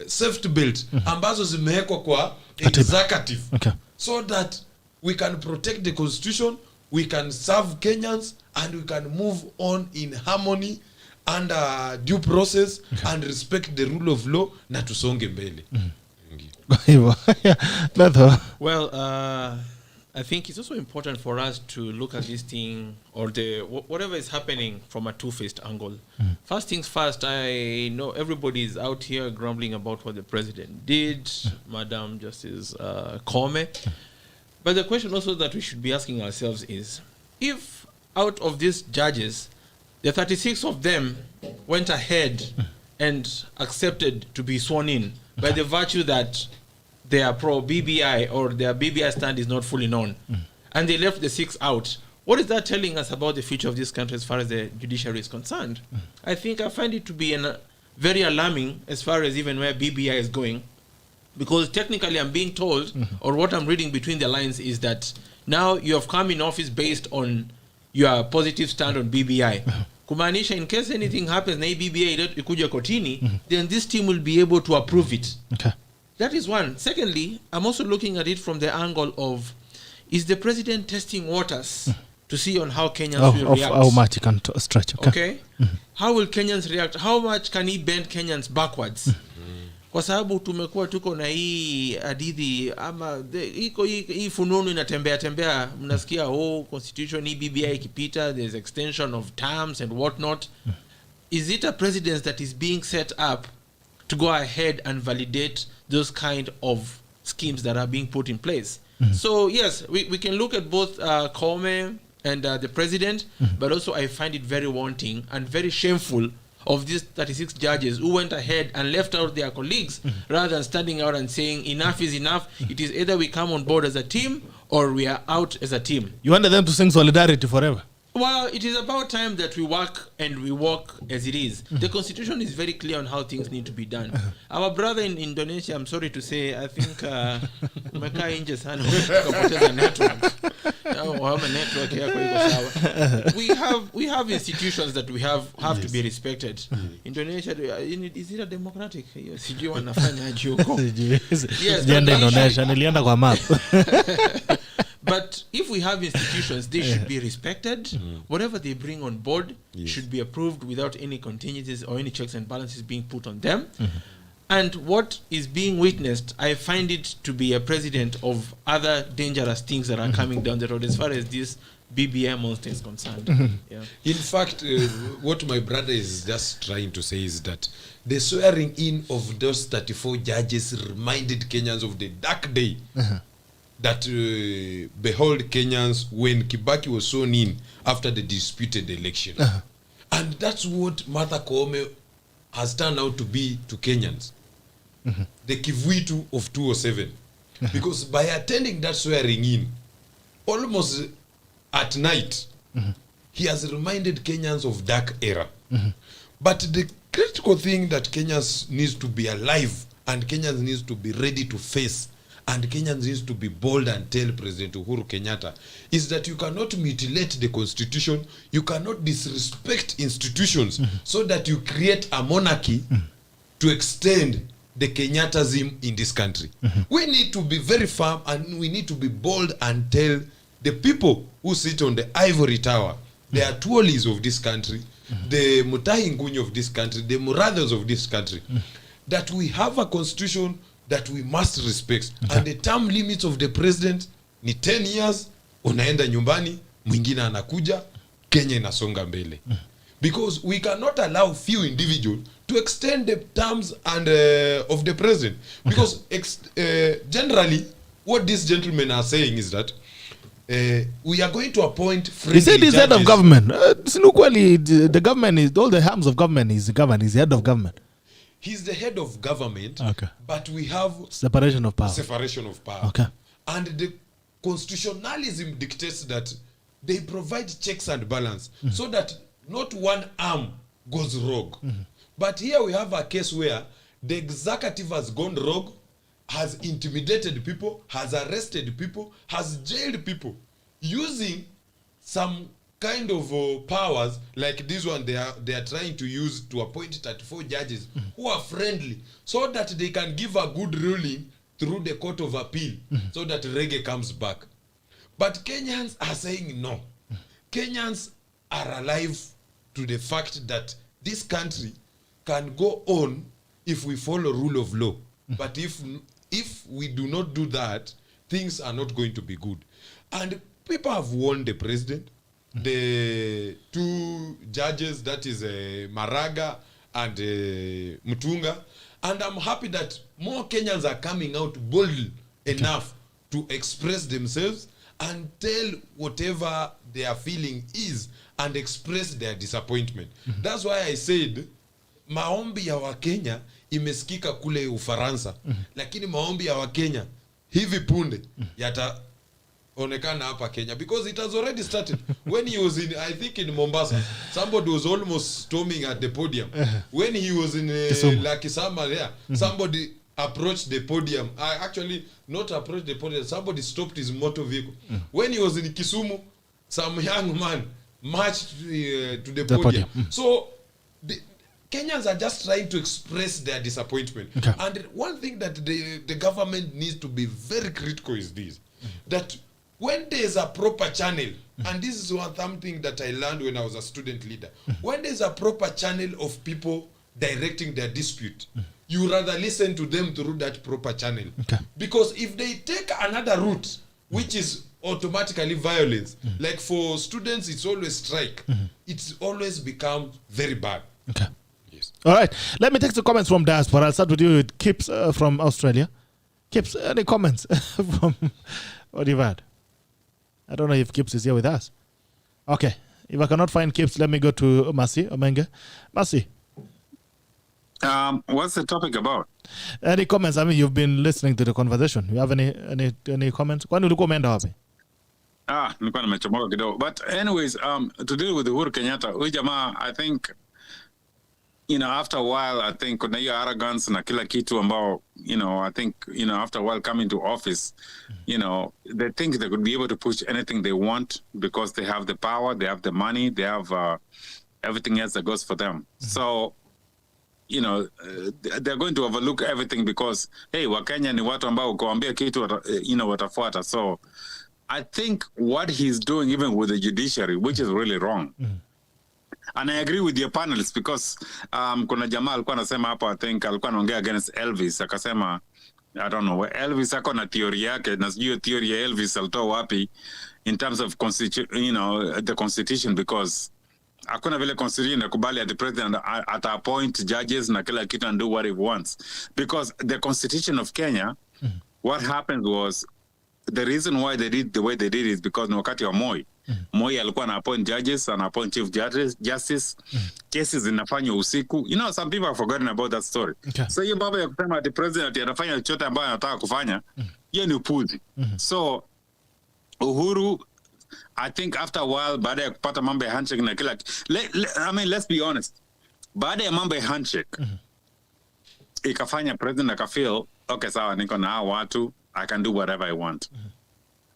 safety belt ambazo zimewekwa kwa executive, so that we can protect the constitution, we can serve Kenyans, and we can move on in harmony under due process and respect the rule of law, na tusonge mbele. Well, I think it's also important for us to look at this thing, or whatever is happening, from a two-faced angle. First things first, I know everybody is out here grumbling about what the president did, Madam Justice Kome. But the question also that we should be asking ourselves is, if out of these judges, the 36 of them went ahead and accepted to be sworn in by the virtue that they are pro-BBI or their BBI stand is not fully known, and they left the 6 out, what is that telling us about the future of this country as far as the judiciary is concerned? I find it to be very alarming as far as even where BBI is going, because technically I'm being told, or what I'm reading between the lines, is that now you have come in office based on your positive stand on BBI. Kumaanisha, in case anything happens na BBI ikuja kotini, then this team will be able to approve it. Okay. That is one. Secondly, I'm also looking at it from the angle of, is the president testing waters to see on how Kenyans will react? How much he can stretch. Okay. How will Kenyans react? How much can he bend Kenyans backwards? Kwa sababu tumekuwa tuko na hii hadithi ama hii fununu inatembea, mnasikia constitution hii BBI ikipita, there's extension of terms and whatnot. Is it a precedent that is being set up to go ahead and validate those kind of schemes that are being put in place? So yes, we can look at both Kome and the president, but also I find it very wanting and very shameful of these 36 judges who went ahead and left out their colleagues rather than standing out and saying enough is enough. It is either we come on board as a team or we are out as a team. You wanted them to sing solidarity forever? Well, it is about time that we work and we walk as it is. The constitution is very clear on how things need to be done. Our brother in Indonesia, I'm sorry to say, I think umekaa nje sana ukapoteza network. Network yako iko sawa. We have institutions that we have to be respected. Indonesia, is it a democratic? Sijui wanafanya aje huko. Yes, Indonesia nilienda kwa map. But if we have institutions, they should be respected. Whatever they bring on board should be approved without any contingencies or any checks and balances being put on them. And what is being witnessed, I find it to be a precedent of other dangerous things that are coming down the road as far as this BBM monster is concerned. Yeah. In fact, what my brother is just trying to say is that the swearing in of those 34 judges reminded Kenyans of the dark day that behold Kenyans when Kibaki was sworn in after the disputed election. And that's what Martha Koome has turned out to be to Kenyans. The Kivuitu of 207. Because by attending that swearing in, almost at night, he has reminded Kenyans of dark era. But the critical thing that Kenyans needs to be alive and Kenyans needs to be ready to face and Kenyans needs to be bold and tell President Uhuru Kenyatta is that you cannot mutilate the constitution, you cannot disrespect institutions so that you create a monarchy to extend the Kenyattaism in this country. We need to be very firm and we need to be bold and tell the people who sit on the ivory tower, the Atuolis of this country, the Mutahi Ngunyi of this country, the Murathas of this country, that we have a constitution that we must respect. And the term limits of the president ni 10 years, unaenda nyumbani, mwingine anakuja, Kenya inasonga mbele. Because we cannot allow few individuals to extend the terms and of the president. Because generally, what these gentlemen are saying is that we are going to appoint friendly He said he's judges. head of government. The government is, all the arms of government is government. He's the head of government. He's the head of government, Okay. but we have Separation of power. separation of power. Okay. And the constitutionalism dictates that they provide checks and balance so that not one arm goes rogue. But here we have a case where the executive has gone rogue, has intimidated people, has arrested people, has jailed people, using some kind of powers like this one they are trying to use to appoint 34 judges who are friendly so that they can give a good ruling through the court of appeal so that reggae comes back. But Kenyans are saying no. Kenyans are alive to the fact that this country can go on if we follow rule of law. But if we do not do that, things are not going to be good. And people have warned the president, the two judges, that is Maraga and Mutunga, and I'm happy that more Kenyans are coming out boldly enough to express themselves and tell whatever their feeling is and express their disappointment. That's why I said maombi ya Wakenya imesikika kule Ufaransa, lakini maombi ya Wakenya hivi punde yataonekana hapa Kenya, because it has already started. When he was in, I think in Mombasa, somebody was almost storming at the podium. When he was in Lakisama there, somebody approached the podium. I actually not approached the podium, somebody stopped his motor vehicle. When he was in Kisumu, some young man marched to the podium. So the Kenyans are just trying to express their disappointment. And one thing that the government needs to be very critical is this, that when there is a proper channel, and this is something that I learned when I was a student leader, when there is a proper channel of people directing their dispute, you rather listen to them through that proper channel. Because if they take another route, which is automatically violence, like for students it's always strike, it's always become very bad. Yes. All right, let me take the comments from Diaspora. I'll start with you with Kips from Australia. Kips, any comments from what you've had? I don't know if Kips is here with us. Okay, if I cannot find Kips, let me go to Mercy Omenge. Mercy. What's the topic about? Any comments? I mean, you've been listening to the conversation. You have any comments? Kwani ulikuwa umeenda wapi? nilikuwa nimechomoka kidogo. But anyways, to deal with Uhuru Kenyatta, huyu jamaa, I think, after a while, I think kuna hiyo arrogance na kila kitu ambao, I think, after a while coming to office, they think they could be able to push anything they want because they have the power, they have the money, they have everything else that goes for them. So, they're going to overlook everything because, hey, Wakenya ni watu ambao kuambia kitu, watafuata. So, I think what he's doing, even with the judiciary, which is really wrong. And I agree with your panelists because kuna jamaa alikuwa anasema hapo, I think alikuwa anaongea against Elvis, akasema, I don't know, Elvis ako na theory yake, na sijui theory ya Elvis alitoa wapi in terms of the constitution, because hakuna vile constitution inakubali at the president at appoint judges na kila kitu and do what he wants. Because the constitution of Kenya, what happened was, the reason why they did the way they did is because ni wakati wa Moi. Moi alikuwa na appoint judges and appoint chief justice. Cases zinafanywa usiku. Some people have forgotten about that story. Okay. So hiyo baba ya kusema the president anafanya chochote ambayo anataka kufanya, hiyo ni upuzi. So Uhuru, I think after a while, baada ya kupata mambo ya handshake na kila, let's be honest. Baada ya mambo ya handshake, ikafanya president akafeel, okay, sawa, niko na hao watu, I can do whatever I want.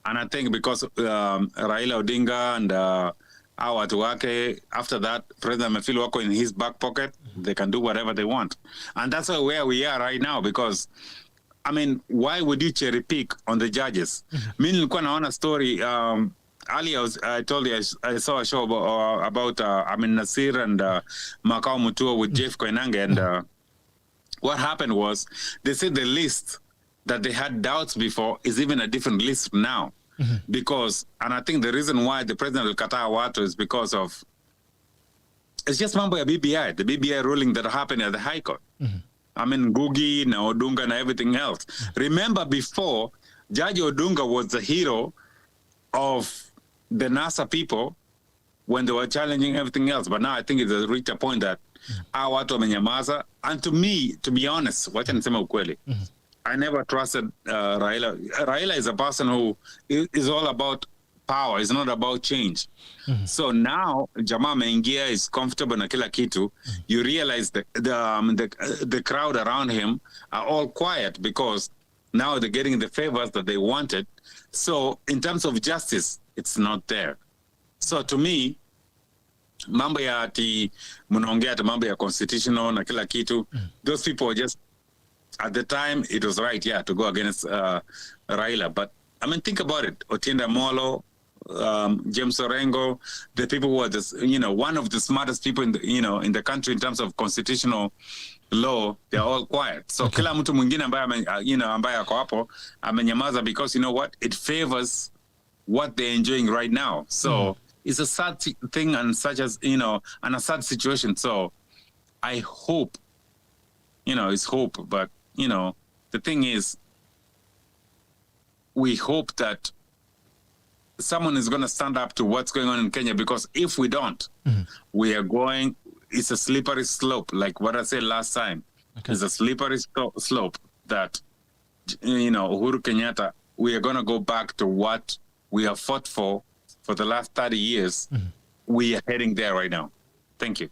And I think because Raila Odinga and our watu wake, after that, President amefeel wako in his back pocket, they can do whatever they want. And that's where we are right now, because, why would you cherry pick on the judges? Mimi nilikuwa naona story, earlier I told you I saw a show about Nasir and Makau Mutua with Jeff Koinange, and what happened was, they said the list that they had doubts before is even a different list now. Because, and I think the reason why the president will kataa watu is because of, it's just mambo ya BBI, the BBI ruling that happened at the High Court. Ngugi, na Odunga, and everything else. Remember before, Judge Odunga was the hero of the NASA people when they were challenging everything else. But now I think it's reached a point that watu wamenyamaza. And to me, to be honest, wacha nisema ukweli, I never trusted Raila. Raila is a person who is all about power. It's not about change. So now, Jamaa ameingia is comfortable na kila kitu. You realize that the crowd around him are all quiet because now they're getting the favors that they wanted. So in terms of justice, it's not there. So to me, mambo ya ati munaongea ati mambo ya constitutional na kila kitu, those people are just, at the time, it was right, to go against Raila. But, think about it. Otienda Molo, James Orengo, the people who are, one of the smartest people in the, in the country in terms of constitutional law, they're all quiet. So, kila mtu mwingine ambaye ako hapo, amenyamaza because, what? It favors what they're enjoying right now. So, it's a sad thing and such as, and a sad situation. So, I hope, it's hope, but, the thing is, we hope that someone is going to stand up to what's going on in Kenya, because if we don't, we are going, it's a slippery slope, like what I said last time. It's a slippery slope that, Uhuru Kenyatta, we are going to go back to what we have fought for the last 30 years. We are heading there right now. Thank you.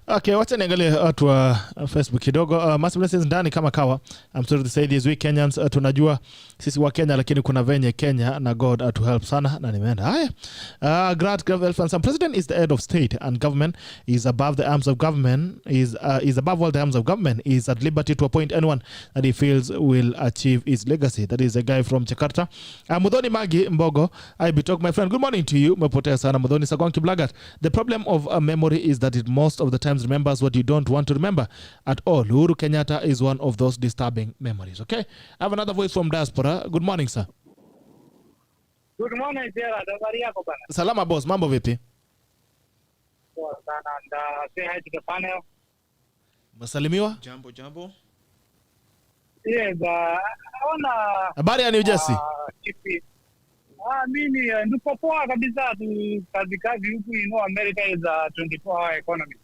Okay, wacha niangalie watu wa Facebook kidogo. Massive blessings ndani kama kawa. I'm sorry to say this, we Kenyans tunajua sisi wa Kenya, lakini kuna venye Kenya na God to help sana na nimeenda. Haya. Grad Elfansan, president is the head of state and government is above the arms of government, is above all the arms of government, is at liberty to appoint anyone that he feels will achieve his legacy. That is a guy from Jakarta. Mudhoni Magi Mbogo, I betalk my friend. Good morning to you. Mepotea sana Mudhoni Sagwanki Blagat. The problem of memory is that it most of the times remembers what you don't want to remember at all. Uhuru Kenyatta is one of those disturbing memories. Okay, I have another voice from Diaspora. Good morning, sir. Good morning, Gerard. Habari yako bana? Salama boss, mambo vipi? Poa sana. And say hi to the panel. Masalimiwa? Jambo. Yes, naona habari ya New Jersey. Mimi niko poa kabisa tu, kazi huku, America is a 24-hour economy.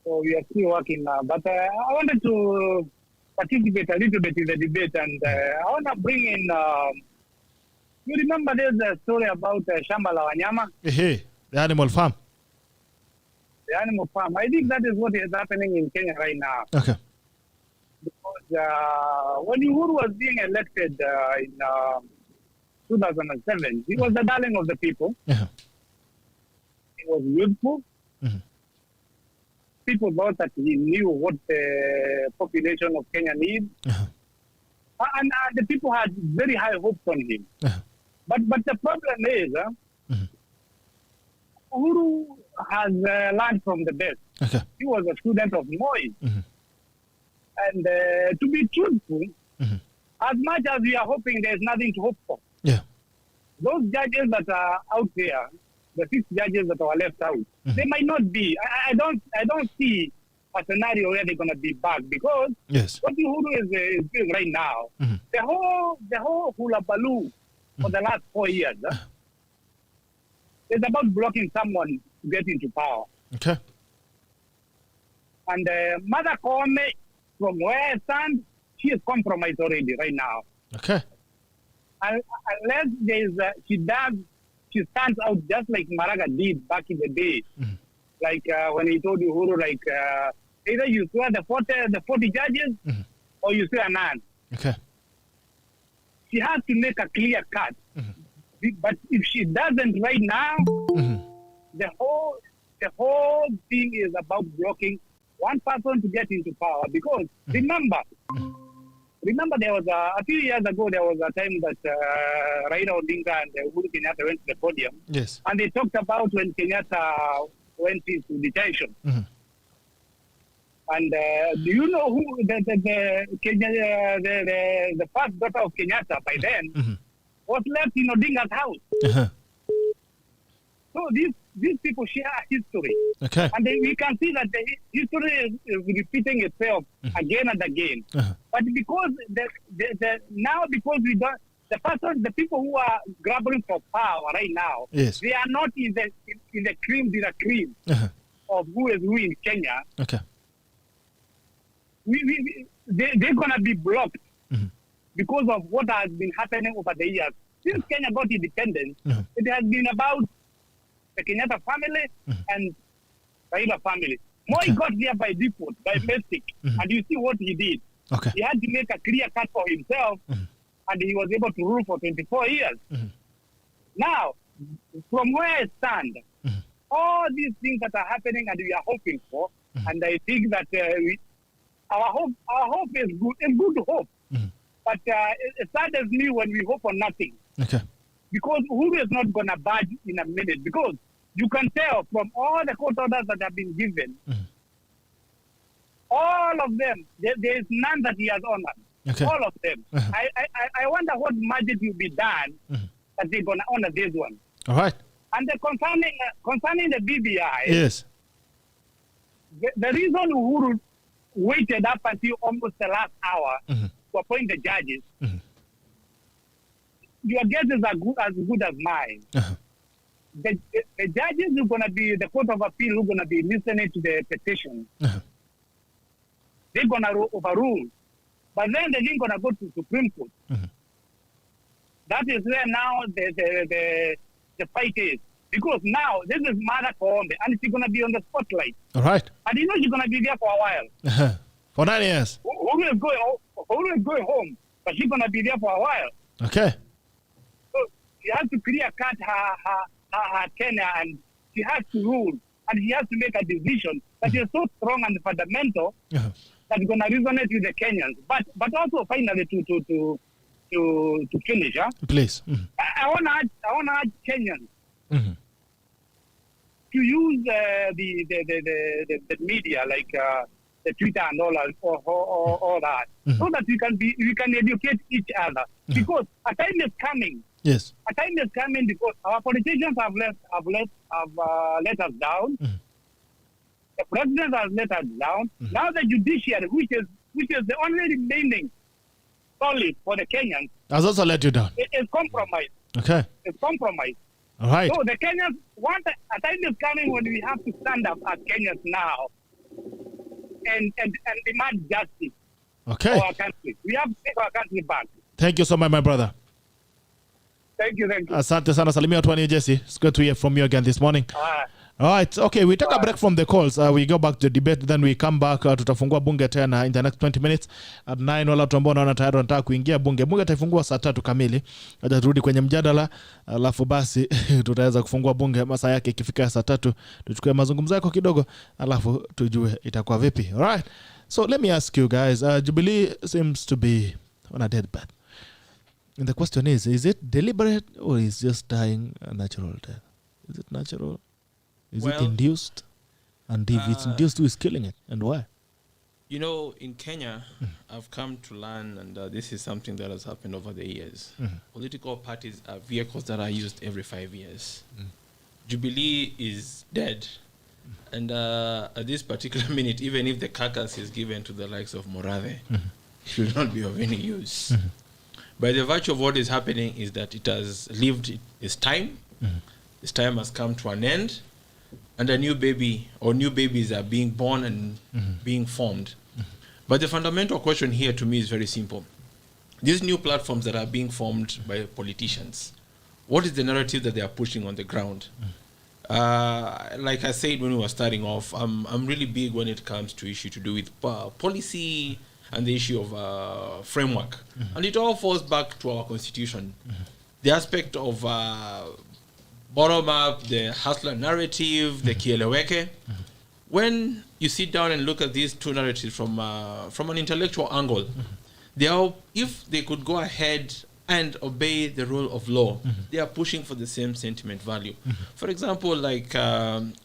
So we are still working now. But I wanted to participate a little bit in the debate, and I want to bring in You remember there's a story about Shamba la Wanyama, Hey, the animal farm. the animal farm. I think that is what is happening in Kenya right now. Okay. Because when Uhuru was being elected in 2007, he was the darling of the people. Yeah. He was youthful. Mhm. People thought that he knew what the population of Kenya needs. Uh-huh. And the people had very high hopes on him. Uh-huh. But the problem is, Mhm. Uhuru has learned from the best. Okay. He was a student of Moi. Mhm. And to be truthful, Mhm. as much as we are hoping, there's nothing to hope for. Yeah. Those judges that are out there, the 6 judges that are left out, they might not be. I don't see a scenario where they're gonna be back, because Yes. what Uhuru is doing right now, Mhm. the whole hula baloo for the last 4 years, is about blocking someone to get into power. Okay. And Mother Koome, from where I stand, she is compromised already right now. Okay. Unless there's she stands out just like Maraga did back in the day. Mhm. Like when he told Uhuru, like either you swear the 40 judges, Mhm. or you swear none. Okay. She has to make a clear cut. But if she doesn't right now, Mhm. the whole thing is about blocking one person to get into power. Because remember there was a few years ago, there was a time that Raila Odinga and Uhuru Kenyatta went to the podium, Yes. and they talked about when Kenyatta went into detention. Mhm. And do you know who the first daughter of Kenyatta by then Mhm. was left in Odinga's house? Uh-huh. So these people share a history. Okay. And we can see that the history is repeating itself again and again. Uh-huh. But because now, because the people who are grappling for power right now, Yes. they are not in the cream de la cream Uh-huh. of who is who in Kenya. Okay. They're gonna be blocked Mhm. because of what has been happening over the years. Since Kenya got independence, Mhm. it has been about the Kenyatta family and Raila family. Moi got there by default, by mistake, and you see what he did. Okay. He had to make a clear cut for himself, and he was able to rule for 24 years. Now, from where I stand, all these things that are happening and we are hoping for, and I think that our hope is good. It's good hope, but it saddens me when we hope on nothing. Okay. Because Uhuru is not going to budge in a minute. Because you can tell from all the court orders that have been given, all of them, there is none that he has honored. Okay. All of them. I wonder what magic will be done that they're going to honor this one. All right. And concerning the BBI, Yes. the reason Uhuru waited up until almost the last hour to appoint the judges, your guess is as good as mine. Uh-huh. The judges who are going to be, the Court of Appeal who are going to be listening to the petition, they're going to overrule. But then they're going to go to Supreme Court. That is where now the fight is. Because now, this is Mother Koome, and she's going to be on the spotlight. All right. And you know she's going to be there for a while. Uh-huh. For 9 years. Who is going home, but she's going to be there for a while. Okay. So she has to clear cut her tenure, and she has to rule, and she has to make a decision that is so strong and fundamental that's going to resonate with the Kenyans. But also finally to finish, Please. I want to urge Kenyans to use the media like the Twitter and all that, so that we can educate each other. Because a time is coming. Yes. A time is coming because our politicians have let us down. The president has let us down. Now the judiciary, which is the only remaining solid for the Kenyans, Has also let you down. it is compromised. Okay. It's compromised. All right. So the Kenyans a time is coming when we have to stand up as Kenyans now and demand justice Okay. for our country. We have to take our country back. Thank you so much, my brother. Thank you. Asante sana, salimia watu wa New Jersey. It's good to hear from you again this morning. All right, okay, we take a break from the calls. We go back to the debate, then we come back. Tutafungua bunge tena in the next 20 minutes at 9. Wala watu ambao wanaona tayari wanataka kuingia bunge. Bunge taifungua saa 3 kamili. Acha turudi kwenye mjadala, alafu basi tutaweza kufungua bunge masaa yake ikifika saa 3. Tuchukue mazungumzo yako kidogo, alafu tujue itakuwa vipi. All right, so let me ask you guys, Jubilee seems to be on a deathbed. And the question is it deliberate or is just dying a natural death? Is it natural? Is it induced? And if it's induced, who is killing it and why? You know, in Kenya, I've come to learn, and this is something that has happened over the years. Political parties are vehicles that are used every 5 years. Jubilee is dead. And at this particular minute, even if the carcass is given to the likes of Morave, it should not be of any use. By the virtue of what is happening is that it has lived its time. Its time has come to an end. And a new baby or new babies are being born and being formed. But the fundamental question here to me is very simple. These new platforms that are being formed by politicians, what is the narrative that they are pushing on the ground? Like I said when we were starting off, I'm really big when it comes to issue to do with policy and the issue of framework. And it all falls back to our constitution. The aspect of bottom up, the hustler narrative, the kieleweke. When you sit down and look at these two narratives from an intellectual angle, they are, if they could go ahead and obey the rule of law, they are pushing for the same sentiment value. For example, like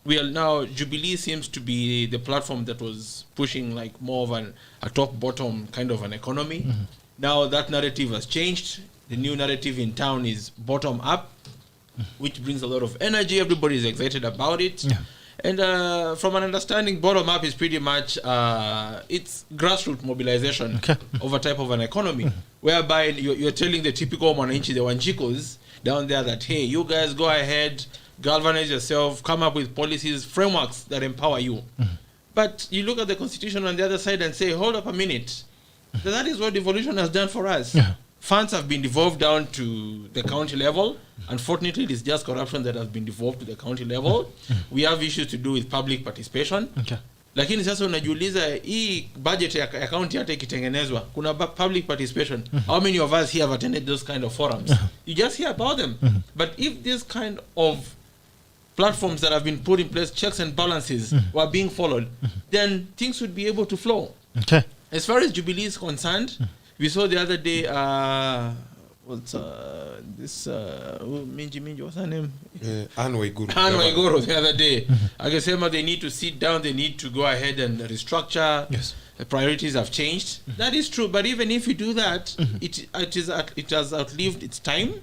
we are now, Jubilee seems to be the platform that was pushing like more of a top-bottom kind of an economy. Now that narrative has changed. The new narrative in town is bottom-up, which brings a lot of energy. Everybody is excited about it. And from an understanding, bottom-up is pretty much it's grassroots mobilization of a type of an economy, whereby you're telling the typical Mwananchi, the Wanjikos down there that, hey, you guys go ahead, galvanize yourself, come up with policies, frameworks that empower you. But you look at the constitution on the other side and say, hold up a minute. That is what devolution has done for us. Funds have been devolved down to the county level. Unfortunately, it is just corruption that has been devolved to the county level. We have issues to do with public participation. Lakini sasa unajiuliza hii budget ya county hata ikitengenezwa kuna public participation. How many of us here have attended those kind of forums? You just hear about them. But if this kind of platforms that have been put in place, checks and balances were being followed, then things would be able to flow. As far as Jubilee is concerned, we saw the other day, what's this, Minji, what's her name? Anne Waiguru the other day. Akasema they need to sit down, they need to go ahead and restructure. The priorities have changed. That is true, but even if you do that, it has outlived its time.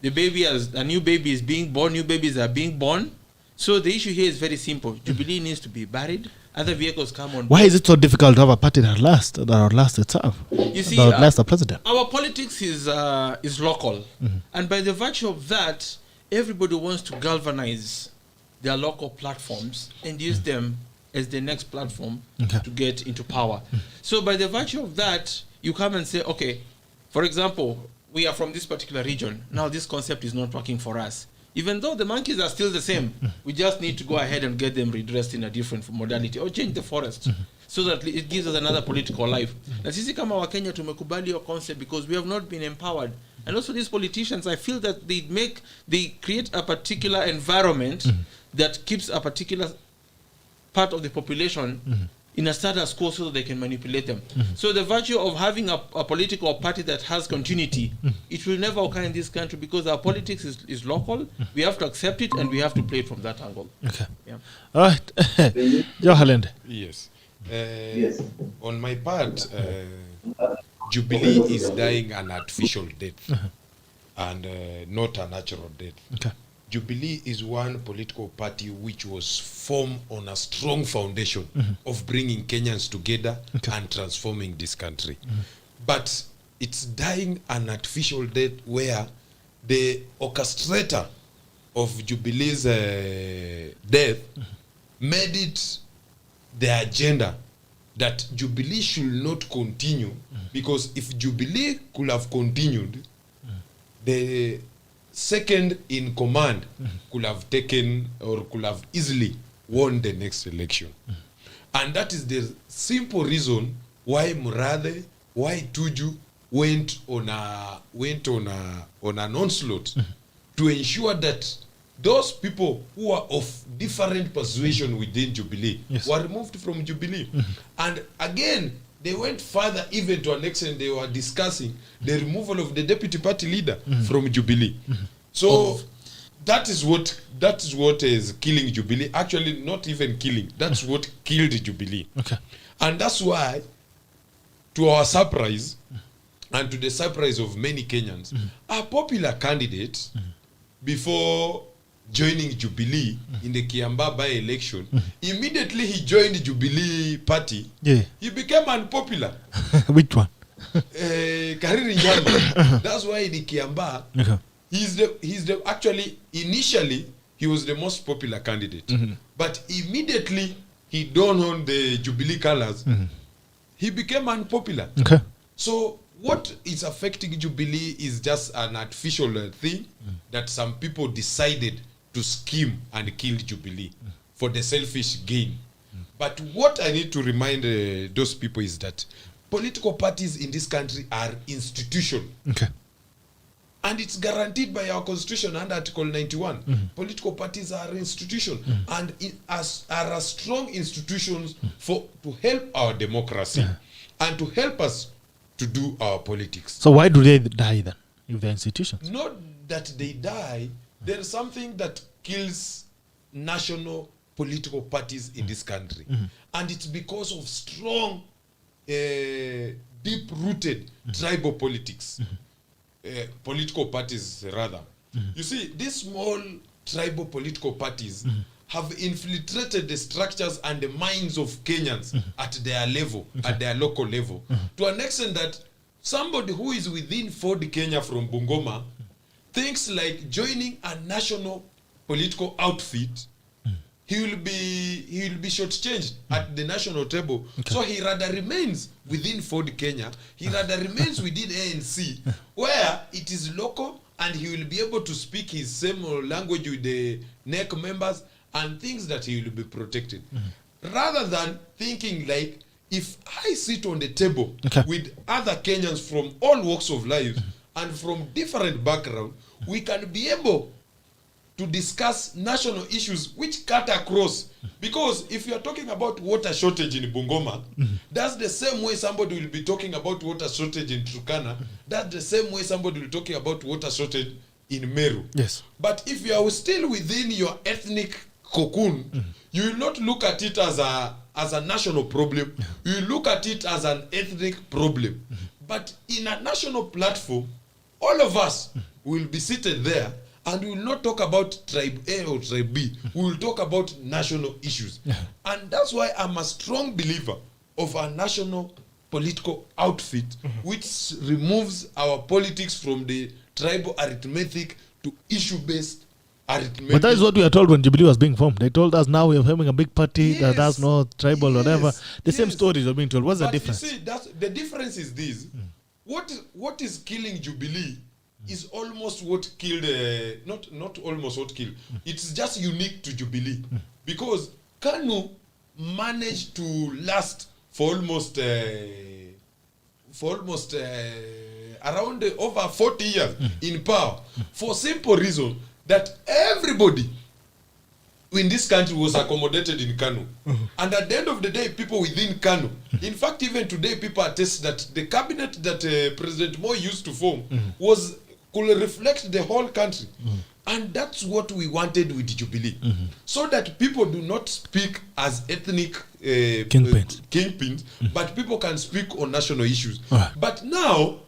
A new baby is being born, new babies are being born. So the issue here is very simple. Jubilee needs to be buried. Other vehicles come on. Why is it so difficult to have a party that outlasts itself? You see, that outlasts the president. Our politics is local, and by the virtue of that, everybody wants to galvanize their local platforms and use them as the next platform to get into power. So by the virtue of that, you come and say, okay, for example, we are from this particular region. Now this concept is not working for us. Even though the monkeys are still the same, we just need to go ahead and get them redressed in a different modality or change the forest so that it gives us another political life. Na sisi kama wa Kenya tumekubali your concept because we have not been empowered. And also these politicians, I feel that they create a particular environment that keeps a particular part of the population in a status quo so that they can manipulate them. So the virtue of having a political party that has continuity, it will never occur in this country because our politics is local. We have to accept it and we have to play it from that angle. All right. KHALENDE. Yes. On my part, Jubilee is dying an artificial death and not a natural death. Jubilee is one political party which was formed on a strong foundation of bringing Kenyans together and transforming this country. But it's dying an artificial death where the orchestrator of Jubilee's death made it the agenda that Jubilee should not continue because if Jubilee could have continued, the second in command could have taken or could have easily won the next election. And that is the simple reason why Murathe, why Tuju went on an onslaught to ensure that those people who are of different persuasion within Jubilee were removed from Jubilee. And again, they went further, even to an extent they were discussing the removal of the deputy party leader from Jubilee. So that is what is killing Jubilee. Actually, not even killing. That's what killed Jubilee. Okay. And that's why, to our surprise, and to the surprise of many Kenyans, a popular candidate before joining Jubilee in the Kiambaa by-election, immediately he joined Jubilee party. Yeah. He became unpopular. Which one? Kariri Nyama. That's why in the Kiambaa, actually, initially, he was the most popular candidate. But immediately, he donned on the Jubilee colors, he became unpopular. Okay. So what is affecting Jubilee is just an artificial thing that some people decided to scheme and kill Jubilee for the selfish gain. But what I need to remind those people is that political parties in this country are institutions. Okay. And it's guaranteed by our constitution under Article 91. Political parties are institutions and are strong institutions to help our democracy and to help us to do our politics. So why do they die then, if they're institutions? Not that they die. There is something that kills national political parties in this country. And it's because of strong, deep-rooted tribal politics. Political parties, rather. You see, these small tribal political parties have infiltrated the structures and the minds of Kenyans at their level, at their local level, to an extent that somebody who is within Ford Kenya from Bungoma thinks like joining a national political outfit, he will be shortchanged at the national table. So he rather remains within Ford Kenya, he rather remains within ANC, where it is local and he will be able to speak his same language with the NEC members and things that he will be protected. Rather than thinking like, if I sit on the table with other Kenyans from all walks of life and from different backgrounds, we can be able to discuss national issues which cut across. Because if you are talking about water shortage in Bungoma, that's the same way somebody will be talking about water shortage in Turkana. That's the same way somebody will be talking about water shortage in Meru. Yes. But if you are still within your ethnic cocoon, you will not look at it as a national problem. You will look at it as an ethnic problem. But in a national platform, all of us will be seated there and we will not talk about tribe A or tribe B. We will talk about national issues. And that's why I'm a strong believer of a national political outfit which removes our politics from the tribal arithmetic to issue-based arithmetic. But that is what we are told when Jubilee was being formed. They told us now we are having a big party that has no tribal or whatever. The same stories are being told. What's the difference? You see, the difference is this. What is killing Jubilee is almost what killed, not almost what killed. It's just unique to Jubilee. Because KANU managed to last for almost around over 40 years in power for simple reason that everybody in this country was accommodated in KANU. And at the end of the day, people within KANU, in fact, even today, people attest that the cabinet that President Moi used to form could reflect the whole country. And that's what we wanted with Jubilee. So that people do not speak as ethnic kingpins, but people can speak on national issues. But now,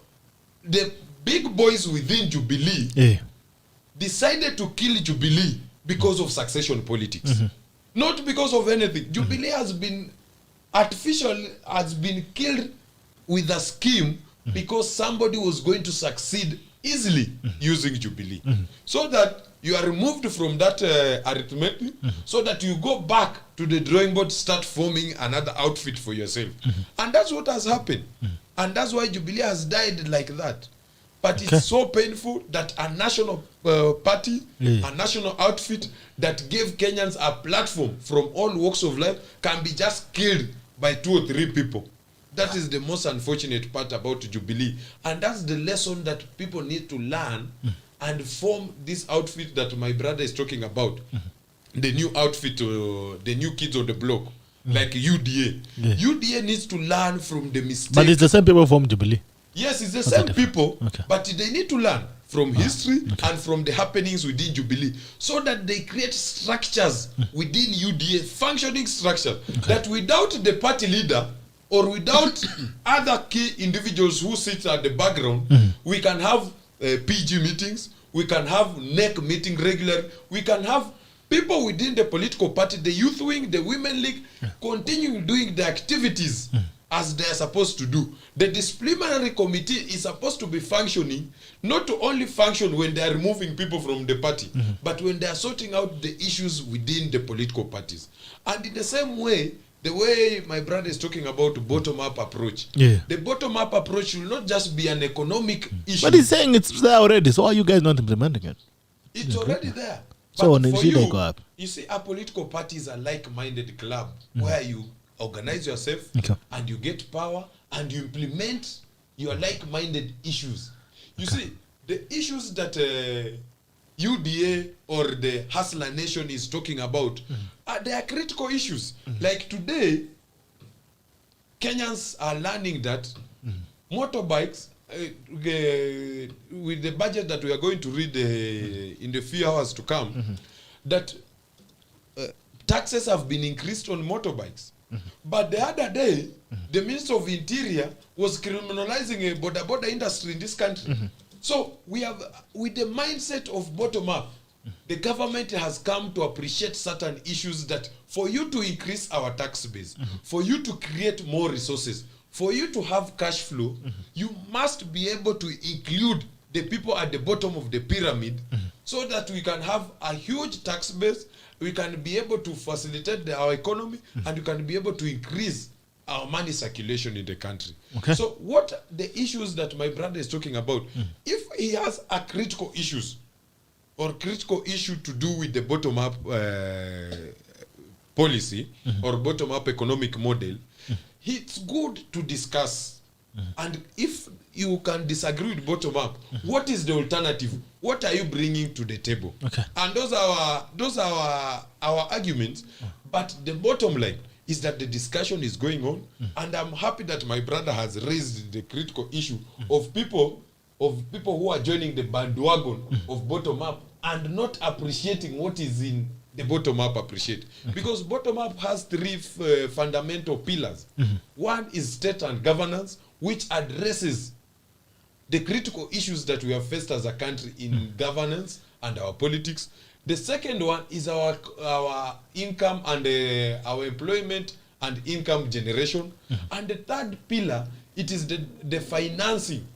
the big boys within Jubilee decided to kill Jubilee because of succession politics. Not because of anything. Jubilee has been killed with a scheme because somebody was going to succeed easily using Jubilee. So that you are removed from that arithmetic, so that you go back to the drawing board, start forming another outfit for yourself. And that's what has happened. And that's why Jubilee has died like that. But it's so painful that a national party, a national outfit that gave Kenyans a platform from all walks of life can be just killed by 2 or 3 people. That is the most unfortunate part about Jubilee. And that's the lesson that people need to learn and form this outfit that my brother is talking about. The new outfit, the new kids on the block, like UDA. UDA needs to learn from the mistakes. But it's the same people from Jubilee. Yes, it's the same people, but they need to learn from history and from the happenings within Jubilee so that they create structures within UDA, functioning structures, that without the party leader or without other key individuals who sit at the background, we can have PG meetings, we can have NEC meeting regularly, we can have people within the political party, the youth wing, the women league, continue doing the activities as they are supposed to do. The disciplinary committee is supposed to be functioning, not to only function when they are removing people from the party, but when they are sorting out the issues within the political parties. And in the same way, the way my brother is talking about bottom-up approach, the bottom-up approach will not just be an economic issue. But he's saying it's there already, so why are you guys not implementing it? It's already there. So But for you go up. You see, our political parties are like-minded club where you organize yourself and you get power and you implement your like-minded issues. You see, the issues that UDA or the Hustler Nation is talking about, they are critical issues. Like today, Kenyans are learning that motorbikes, with the budget that we are going to read in the few hours to come, that taxes have been increased on motorbikes. But the other day, the Minister of Interior was criminalizing a border industry in this country. So we have, with the mindset of bottom up, the government has come to appreciate certain issues that for you to increase our tax base, for you to create more resources, for you to have cash flow, you must be able to include the people at the bottom of the pyramid so that we can have a huge tax base, we can be able to facilitate our economy, and we can be able to increase our money circulation in the country. So what the issues that my brother is talking about, if he has a critical issues or critical issue to do with the bottom-up policy or bottom-up economic model, it's good to discuss. And if you can disagree with bottom-up, what is the alternative? What are you bringing to the table? And those are our arguments. But the bottom line is that the discussion is going on, and I'm happy that my brother has raised the critical issue of people who are joining the bandwagon of bottom-up and not appreciating what is in the bottom-up appreciate. Because bottom-up has 3 fundamental pillars. One is state and governance, which addresses the critical issues that we have faced as a country in governance and our politics. The second one is our income and our employment and income generation. And the third pillar, it is the financing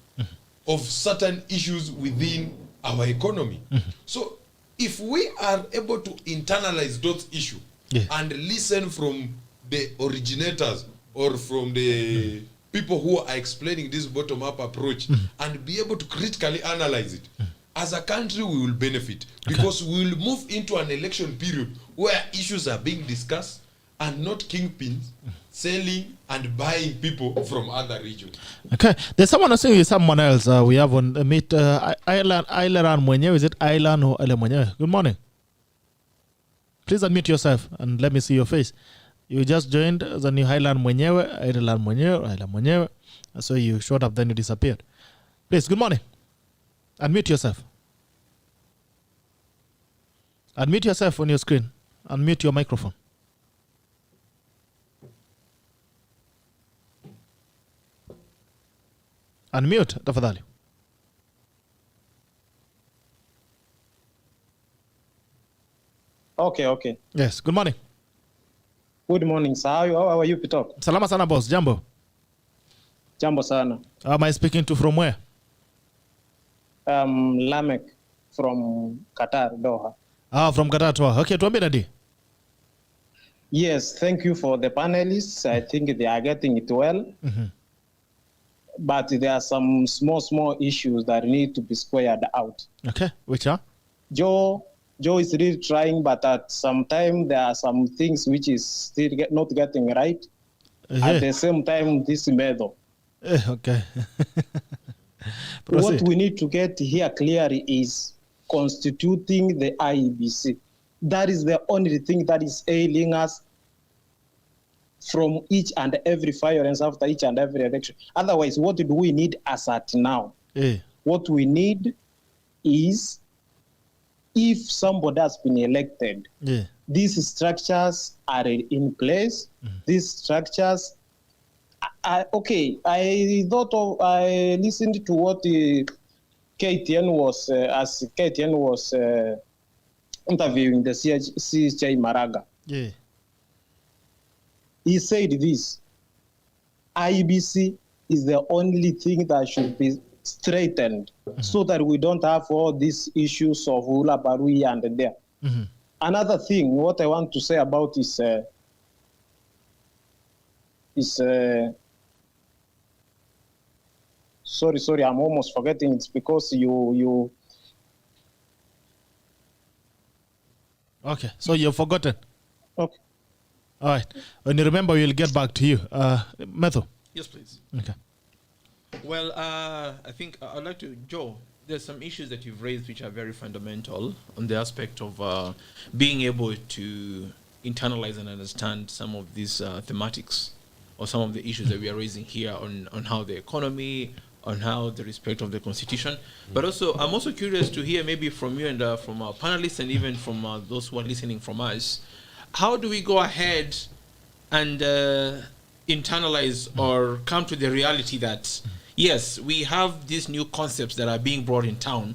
of certain issues within our economy. So if we are able to internalize those issues and listen from the originators or from the people who are explaining this bottom-up approach and be able to critically analyze it, as a country we will benefit, because we will move into an election period where issues are being discussed and not kingpins selling and buying people from other regions. There's someone saying with someone else. We have on meet Aileran Mwenyewe. Is it Ailan or Ele Mwenyewe? Good morning. Please unmute yourself and let me see your face. You just joined the new Ailan Mwenyewe, Aileran Mwenyewe, Ailan Mwenyewe. So you showed up, then you disappeared. Please, good morning. Unmute yourself. Unmute yourself on your screen. Unmute your microphone. Unmute, tafadhali. Okay. Yes, good morning. Good morning, sir. How are you, Peter? Salama sana, boss. Jambo. Jambo sana. How am I speaking to from where? Lamek from Qatar, Doha. From Qatar, Doha. Okay, tuambie Nadi. Yes, thank you for the panelists. I think they are getting it well. but there are some small issues that need to be squared out. Okay, which are? Joe is really trying, but at some time there are some things which is still not getting right. At the same time, this METHO. Okay. What we need to get here clearly is constituting the IEBC. That is the only thing that is ailing us from each and every violence after each and every election. Otherwise, what do we need as at now? What we need is, if somebody has been elected, these structures are in place. These structures, I listened to what KTN was, as KTN was interviewing the CJ Maraga. He said this: IEBC is the only thing that should be straightened so that we don't have all these issues of Ula Barui and there. Another thing, what I want to say about is sorry, I'm almost forgetting. It's because you. Okay, so you've forgotten. Okay. All right. When you remember, we'll get back to you. METHO. Yes, please. Okay. Well, I think I'd like to, Joe, there's some issues that you've raised which are very fundamental on the aspect of being able to internalize and understand some of these thematics or some of the issues that we are raising here on how the economy, on how the respect of the constitution. But also, I'm also curious to hear maybe from you and from our panelists and even from those who are listening from us, how do we go ahead and internalize or come to the reality that, yes, we have these new concepts that are being brought in town,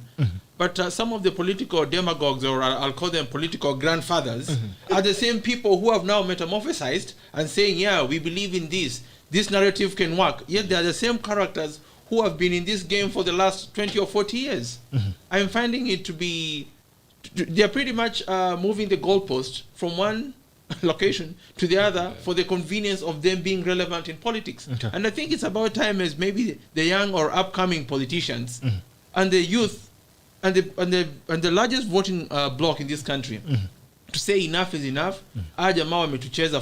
but some of the political demagogues, or I'll call them political grandfathers, are the same people who have now metamorphosized and saying, yeah, we believe in this narrative can work. Yet they are the same characters who have been in this game for the last 20 or 40 years. I'm finding it to be, they're pretty much moving the goalpost from one location to the other for the convenience of them being relevant in politics. And I think it's about time as maybe the young or upcoming politicians and the youth and the largest voting bloc in this country to say enough is enough. Jamaa wametucheza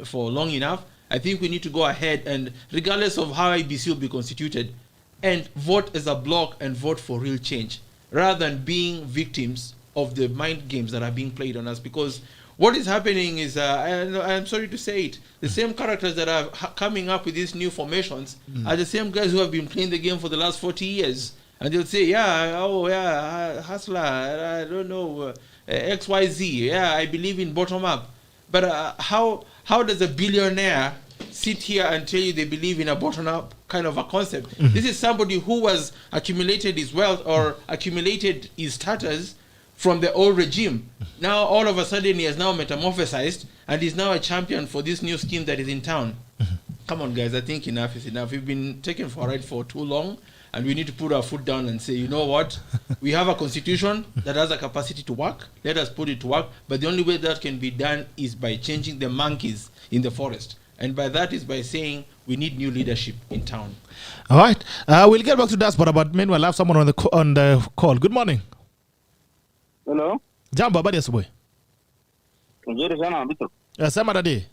for long enough. I think we need to go ahead and, regardless of how IBC will be constituted, and vote as a bloc and vote for real change, rather than being victims of the mind games that are being played on us. Because what is happening is, I'm sorry to say it, the same characters that are coming up with these new formations are the same guys who have been playing the game for the last 40 years. And they'll say, hustler, I don't know, XYZ, I believe in bottom up. But how does a billionaire sit here and tell you they believe in a bottom-up kind of a concept? This is somebody who has accumulated his wealth or accumulated his status from the old regime. Now, all of a sudden, he has now metamorphosized and is now a champion for this new scheme that is in town. Come on, guys, I think enough is enough. We've been taken for a ride for too long, and we need to put our foot down and say, you know what? We have a constitution that has a capacity to work. Let us put it to work. But the only way that can be done is by changing the monkeys in the forest. And by that is by saying we need new leadership in town. All right. We'll get back to Diaspora, but meanwhile, I have someone on the call. Good morning. Hello. Jambo, habari asubuhi. Nzuri sana Bito. Sema dadi.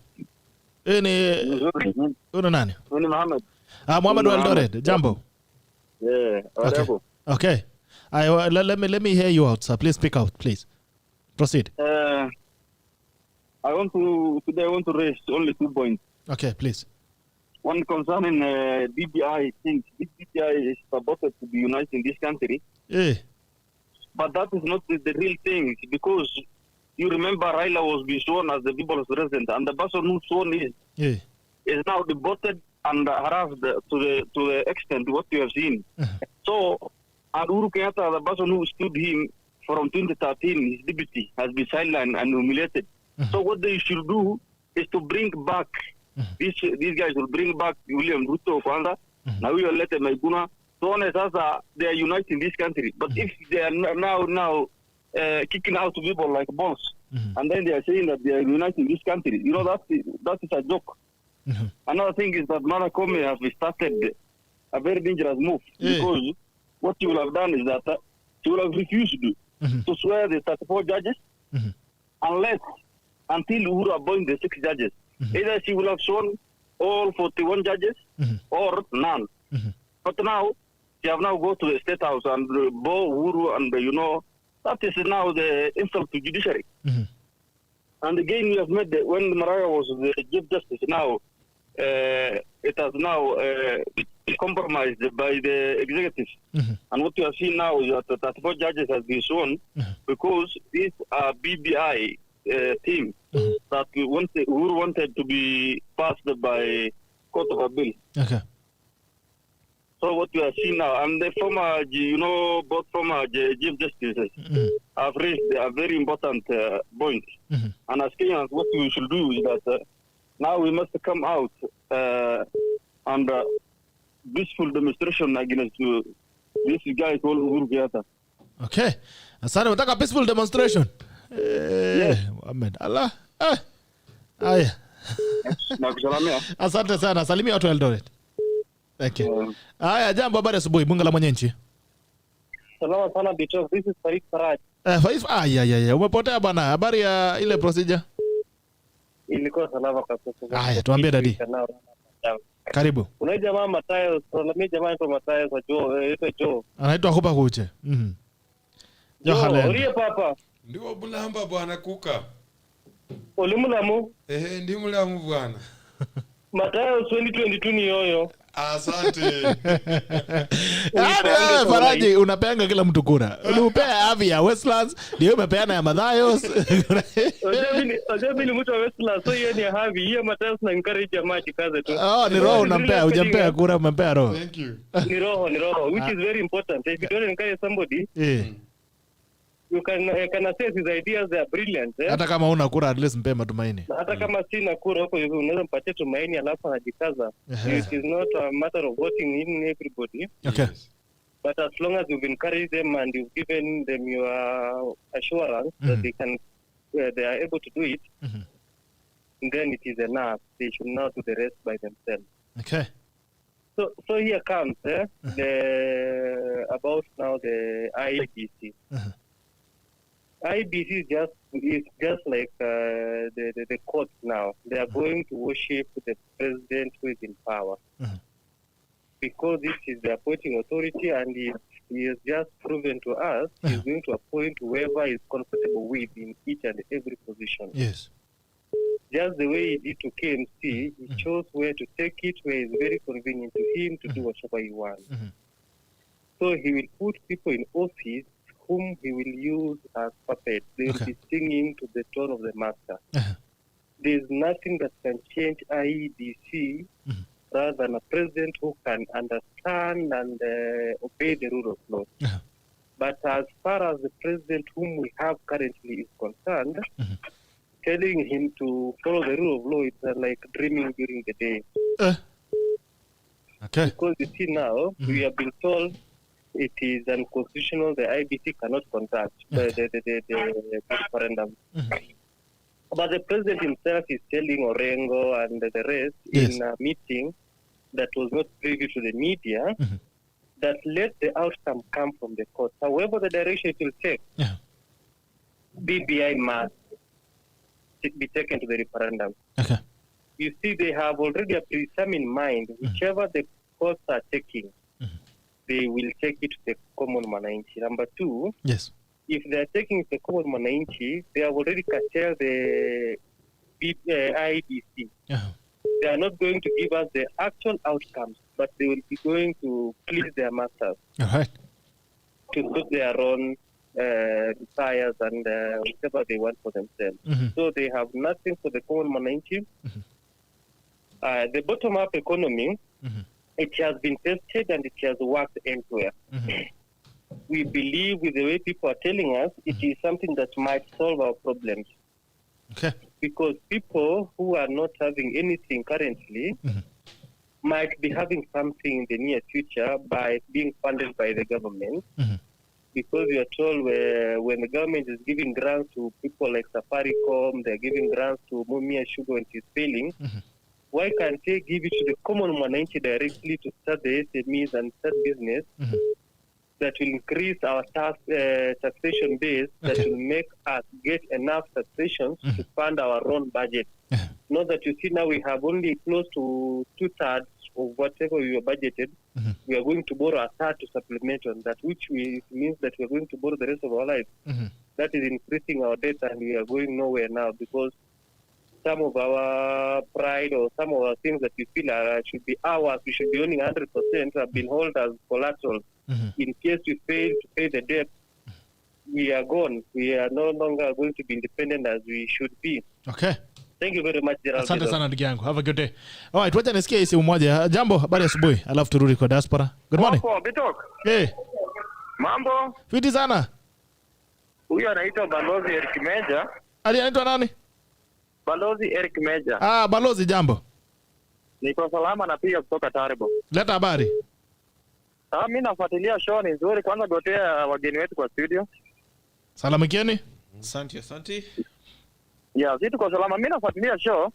Una nani? Ni Mohamed. Mohamed Eldoret. Jambo. Yeah, okay. Let me hear you out, sir. Please speak out, please. Proceed. Today I want to raise only 2 points. Okay, please. One concerning BBI things. This BBI is supposed to be united in this country. But that is not the real thing, because you remember Raila was being sworn as the people's president, and the person who sworn is now devoted and harassed to the extent what you have seen. So, Uhuru Kenyatta, the person who stood him from 2013, his deputy, has been silent and humiliated. So what they should do is to bring back, these guys will bring back William Ruto Kwanza, now we will let them Maiguna, so on as they are uniting this country. But if they are now kicking out people like boss, and then they are saying that they are uniting this country, that is a joke. Another thing is that Mara Komi has started a very dangerous move because what you will have done is that you will have refused to swear the 34 judges until Uhuru appoints the 6 judges. Either she will have sworn all 41 judges or none. But now, she have now go to the State House and bow Uhuru and, that is now the insult to judiciary. And again, we have made when Maraga was the Chief Justice, now it has now compromised by the executive. And what you have seen now is that the 34 judges has been sworn because these are BBI team that Uhuru wanted to be passed by Court of Appeal. Okay. So what we are seeing now, and the former, both former Chief Justices have raised a very important point. And as Kenyans, what we should do is that now we must come out and peaceful demonstration against this guy called Uhuru Kenyatta. Okay. Asante, unataka peaceful demonstration? Yes. Ahmed. Allah. Aya. Nakusalamia. Asante sana. Salimia watu wa Eldoret. Thank you. Aya, jambo, habari asubuhi. Bunga la mwenye nchi. Salama sana Bicho. This is Farid Faraj. Farid, umepotea bwana. Habari ya ile procedure? Ilikuwa salama kabisa. Aya, tuambie dadi. Karibu. Kuna jamaa Mathayo, mimi jamaa anaitwa Mathayo kwa Joe. Anaitwa Kupa Kuche. KHALENDE. Uliye papa. Ndio bulamba bwana kuka. Ulimulamu? Ndi mulamu bwana. Mathayo 2022 ni yoyo. Asante. Faraji, unapeanga kila mtu kura. Unapea Avi ya Westlands, ndio umepeana ya Mathayo. Mimi mtu wa Westlands, so yeye ni Avi, yeye Mathayo na encourage jamaa jikaze tu. Ni roho unampea, hujampea kura, umempea roho. Thank you. Ni roho, which is very important. If you don't encourage somebody, you can assess his ideas, they are brilliant. Hata kama una kura, at least mpe matumaini. Hata kama sina kura huko, unaweza mpatie tumaini alafu anajikaza. It is not a matter of voting in everybody. Okay. But as long as you've encouraged them and you've given them your assurance that they are able to do it, then it is enough. They should not do the rest by themselves. Okay. So here comes about now the IBC. IBC is just like the court now. They are going to worship the president who is in power. Because this is the appointing authority, and he has just proven to us he's going to appoint whoever is comfortable with in each and every position. Yes. Just the way he did to KMC, he chose where to take it, where it's very convenient to him to do whatever he wants. So he will put people in office whom he will use as puppets. They will be singing to the tone of the master. There's nothing that can change IEBC rather than a president who can understand and obey the rule of law. But as far as the president whom we have currently is concerned, telling him to follow the rule of law is like dreaming during the day. Okay. Because you see now, we have been told it is unconstitutional, the IBC cannot conduct the referendum. But the president himself is telling Orengo and the rest in a meeting that was not privy to the media that let the outcome come from the court. However, the direction it will take, BBI must be taken to the referendum. Okay. You see, they have already a presumption in mind, whichever the courts are taking, they will take it to the common Mwananchi. Number two, if they are taking it to the common Mwananchi, they have already curtailed the IBC. They are not going to give us the actual outcomes, but they will be going to please their masters to put their own desires and whatever they want for themselves. So they have nothing for the common Mwananchi. The bottom-up economy, it has been tested and it has worked elsewhere. We believe with the way people are telling us, it is something that might solve our problems. Because people who are not having anything currently might be having something in the near future by being funded by the government. Because we are told when the government is giving grants to people like Safaricom, they're giving grants to Mumias Sugar when it is failing. why can't they give it to the common mwananchi directly to start the SMEs and start business that will increase our taxation base, that will make us get enough taxations to fund our own budget. Not that you see now we have only close to 2/3 of whatever we were budgeted. We are going to borrow a third to supplement on that, which means that we are going to borrow the rest of our lives. That is increasing our debt, and we are going nowhere now because some of our pride or some of our things that we feel should be ours, we should be owning 100%, have been held as collateral. In case we fail to pay the debt, we are gone. We are no longer going to be independent as we should be. Okay. Thank you very much, Gerald. Asante sana ndugu yangu. Have a good day. All right, wacha nisikie hii simu moja. Jambo, habari ya asubuhi. Alafu turudi kwa diaspora. Good morning. Mambo, Bitok. Hey. Mambo. Fiti sana. Huyu anaitwa Balozi Eric Meja. Ali anaitwa nani? Balozi Eric Meja. Balozi, jambo. Niko salama na pia kutoka Taribo. Leta habari. Mimi nafuatilia show ni nzuri. Kwanza gotea wageni wetu kwa studio. Salamikieni. Asante. Yeah, sisi tuko salama. Mimi nafuatilia show.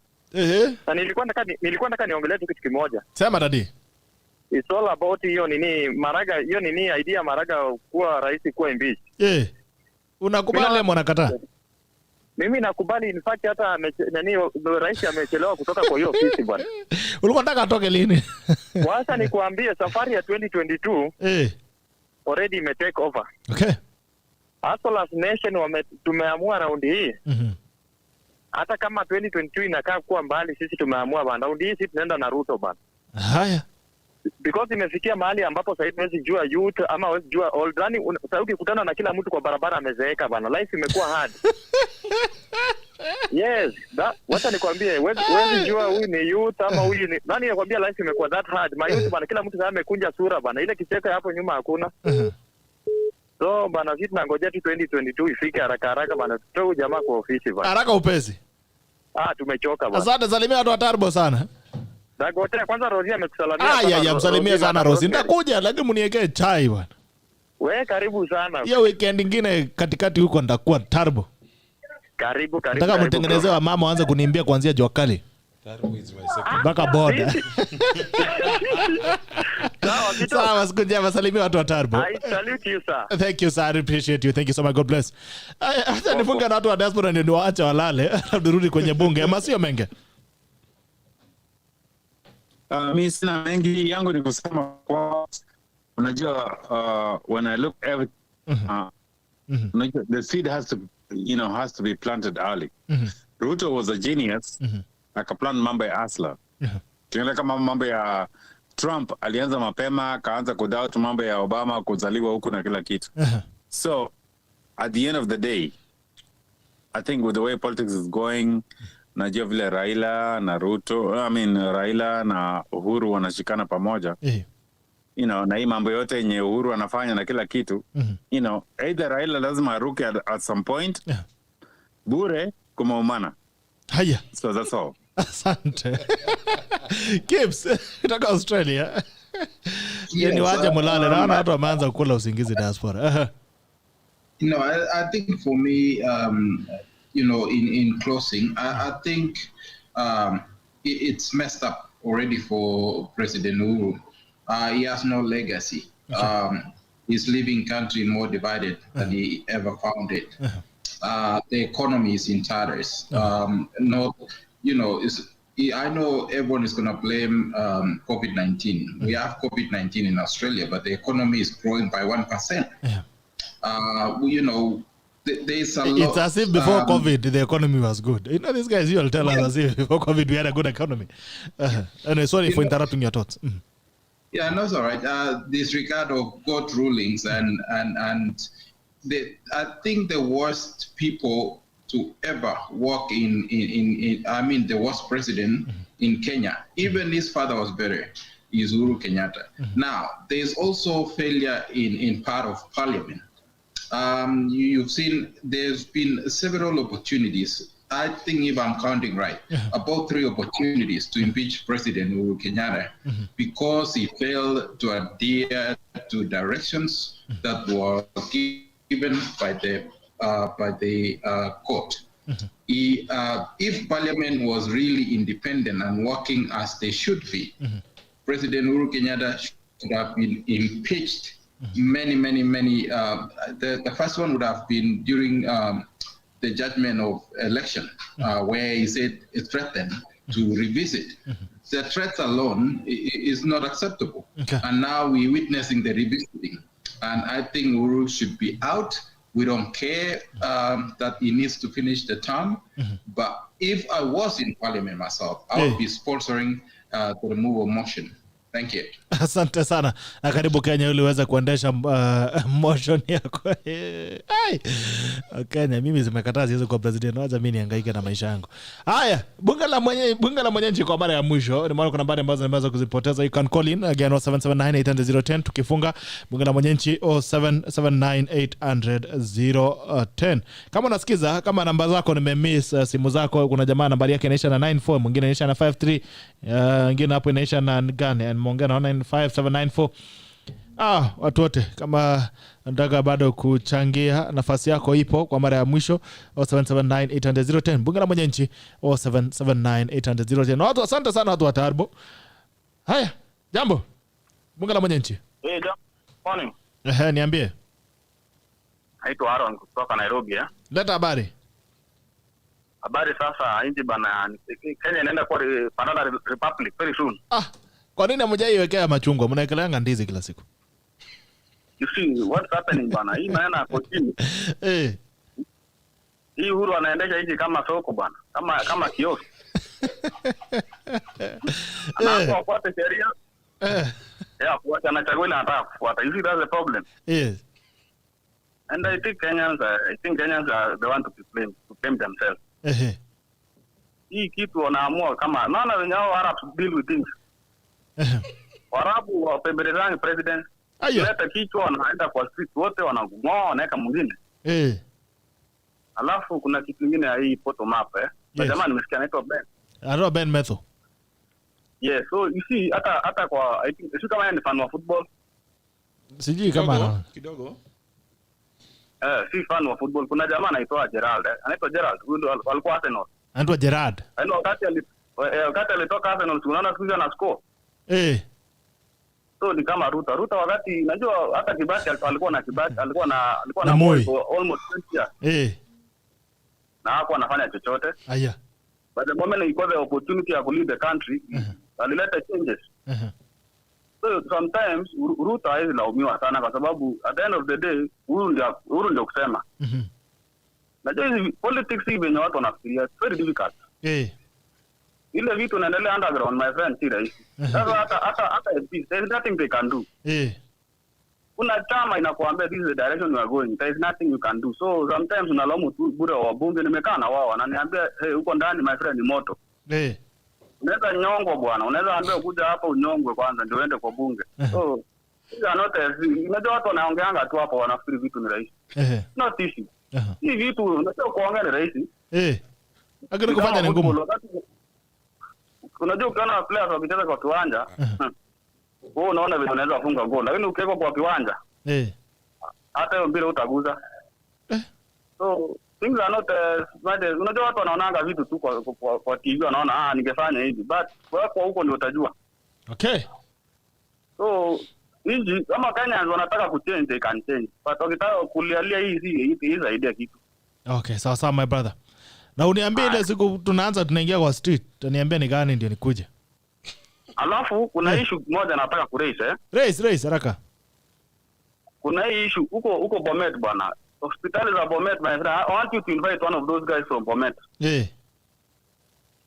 Na nilikuwa nataka niongelee kitu kimoja. Sema dadi. It's all about hiyo idea Maraga kuwa rais kuwa impeach. Unakubali mwanakataa? Mimi nakubali, in fact hata rais amechelewa kutoka kwa hiyo ofisi bwana. Ulikuwa unataka atoke lini? Wacha nikuambie safari ya 2022 already ime take over. Okay. As nation tumeamua round hii. Hata kama 2022 inakaa kuwa mbali, sisi tumeamua bana round hii sisi tunaenda na Ruto bana. Haya. Because imefikia mahali ambapo sasa hivi jua youth ama huwezi jua old. Yani sasa ukikutana na kila mtu kwa barabara amezeeka bana. Life imekuwa hard. Yes, wacha nikwambie, huwezi jua huyu ni youth ama huyu ni nani. Nakwambia life imekuwa that hard. My youth bana, kila mtu sasa amekunja sura bana. Ile kicheko hapo nyuma hakuna. So bana, sisi tunangojea tu 2022 ifike haraka bana. Tutoe jamaa kwa ofisi bana. Haraka upesi. Tumechoka bana. Asante, salimia watu wa Taribo sana. Nagotea kwanza Rosie amekusalamia. Msalimia sana Rosie. Nitakuja lakini mniwekee chai bwana. Wewe karibu sana. Hiyo weekend nyingine katikati huko nitakuwa Taribo. Karibu. Nataka mtengenezewe mama waanze kuniimbia kuanzia jua kali. Taribo is my second. Baka boda. Sawa, siku njema, salimia watu wa Taribo. I salute you sir. Thank you sir, I appreciate you. Thank you so much, God bless. Hata nifunga na watu wa diaspora ndio waache walale. Turudi kwenye bunge. Ama sio Menge? Mimi sina mengi, yangu ni kusema kwa unajua when I look every the seed has to be planted early. Ruto was a genius. Akaplan mambo ya Asla. Tunaona kama mambo ya Trump alianza mapema, akaanza kudoubt mambo ya Obama kuzaliwa huku na kila kitu. So at the end of the day, I think with the way politics is going, najua vile Raila na Raila na Uhuru wanashikana pamoja. Na hii mambo yote yenye Uhuru anafanya na kila kitu, either Raila lazima aruke at some point. Bure kumaumana. Haya. So that's all. Asante. Gibbs, kutoka Australia. Yes, waje mulale na watu wameanza kula usingizi diaspora. I think for me, in closing, I think it's messed up already for President Uhuru. He has no legacy. He's leaving country more divided than he ever found it. The economy is in tatters. I know everyone is going to blame COVID-19. We have COVID-19 in Australia, but the economy is growing by 1%. There's a lot. It's as if before COVID, the economy was good. These guys, you'll tell us as if before COVID, we had a good economy. Anyway, sorry for interrupting your thoughts. Yeah, no, it's all right. Disregard of court rulings and I think the worst people to ever work the worst president in Kenya, even his father was better, is Uhuru Kenyatta. Now, there's also failure in part of parliament. You've seen there's been several opportunities. I think if I'm counting right, about 3 opportunities to impeach President Uhuru Kenyatta because he failed to adhere to directions that were given by the court. If Parliament was really independent and working as they should be, President Uhuru Kenyatta should have been impeached many. The first one would have been during the judgment of election, where he said it threatened to revisit. The threats alone is not acceptable. And now we're witnessing the revisiting. And I think Uhuru should be out. We don't care that he needs to finish the term. But if I was in Parliament myself, I would be sponsoring the removal motion. Thank you. Asante sana. Na karibu Kenya uliweza kuendesha motion yako. Kenya mimi zimekataa hizo kwa president. Wacha mimi nihangaike na maisha yangu. Haya, bunge la mwenyeji kwa mara ya mwisho. Ni maana kuna nambari ambazo nimeweza kuzipoteza. You can call in again 07798010. Tukifunga bunge la mwenyeji 07780010. Kama unasikiza, kama namba zako nimemiss, simu zako, kuna jamaa nambari yake inaisha na 94, mwingine inaisha na 53, mwingine hapo inaisha na gani? Mwongea na 95794. Watu wote kama nataka bado kuchangia, nafasi yako ipo kwa mara ya mwisho 07798010. Bunge la mwenyeji 07798010. Watu asante sana, watu wa Tarbo. Haya, jambo. Bunge la mwenyeji. Morning. Niambie. Naitwa Aaron kutoka Nairobi. Leta habari. Habari sasa, nchi bana, Kenya inaenda kwa Banana Republic very soon. Kwa nini hamjaiwekea machungwa? Mnaekeleanga ndizi kila siku. You see what's happening bana? Hii maana continue. Hii Uhuru anaendesha nchi kama soko bana. Kama kiosk. Anakuwa kwa sheria. Kwa anachagua ile anataka kufuata. You see that's the problem. Yes. And I think Kenyans are the one to blame themselves. Hii kitu wanaamua kama naona wenyewe Arabs deal with things. Warabu wapembelezani president. Leta kichwa wanaenda kwa street wote wanang'oa wanaweka mwingine. Alafu kuna kitu kingine ya hii photo map Na jamaa nimesikia anaitwa Ben. Anaitwa Ben METHO. Yeah, so you see hata kwa I think kama yeye ni fan wa football. Sijui kama kidogo. Si fan wa football. Kuna jamaa anaitwa Gerald. Anaitwa Gerald. Huyo alikuwa Arsenal. Anaitwa Gerard. Yaani wakati alitoka Arsenal tunaona siku hizo ana score. So ni kama Ruta wakati najua hata Kibaki alikuwa na Moi for almost 20 years. Na hapo anafanya chochote. But the moment he got the opportunity to lead the country, alileta changes. So sometimes Ruta hizi laumiwa sana kwa sababu at the end of the day Uhuru ndio kusema. Najua hizi politics hivi wenye watu wanafikiria very difficult. Ile vitu naendelea underground my friend si rahisi. Sasa hata there is nothing they can do. Kuna chama inakuambia this is the direction we are going. There is nothing you can do. So sometimes unalaumu tu bure wa bunge nimekaa na wao wananiambia huko ndani my friend ni moto. Unaweza nyongwa bwana. Unaweza ambia kuja hapa unyongwe kwanza ndio uende kwa bunge. So unajua watu wanaongeanga tu hapo wanafikiri vitu ni rahisi. Not easy. Hii vitu unajua kuongea ni rahisi. Lakini kufanya ni ngumu. Unajua ukiona players wakicheza kwa kiwanja, wewe unaona vile unaweza kufunga goal, lakini ukiweka kwa kiwanja, hata hiyo mpira utaguza. So things are not unajua watu wanaonanga vitu tu kwa TV wanaona ningefanya hivi, but kwa huko ndio utajua. So hizi kama Kenya wanataka kuchange they can change, but wakitaka kulialia hii idea kitu. Sawa my brother. Na uniambie ile siku tunaanza tunaingia kwa street, utaniambia ni gani ndio nikuje. Alafu kuna issue moja nataka kuraise Raise haraka. Kuna hii issue huko Bomet bwana. Hospitali za Bomet my friend. I want you to invite one of those guys from Bomet.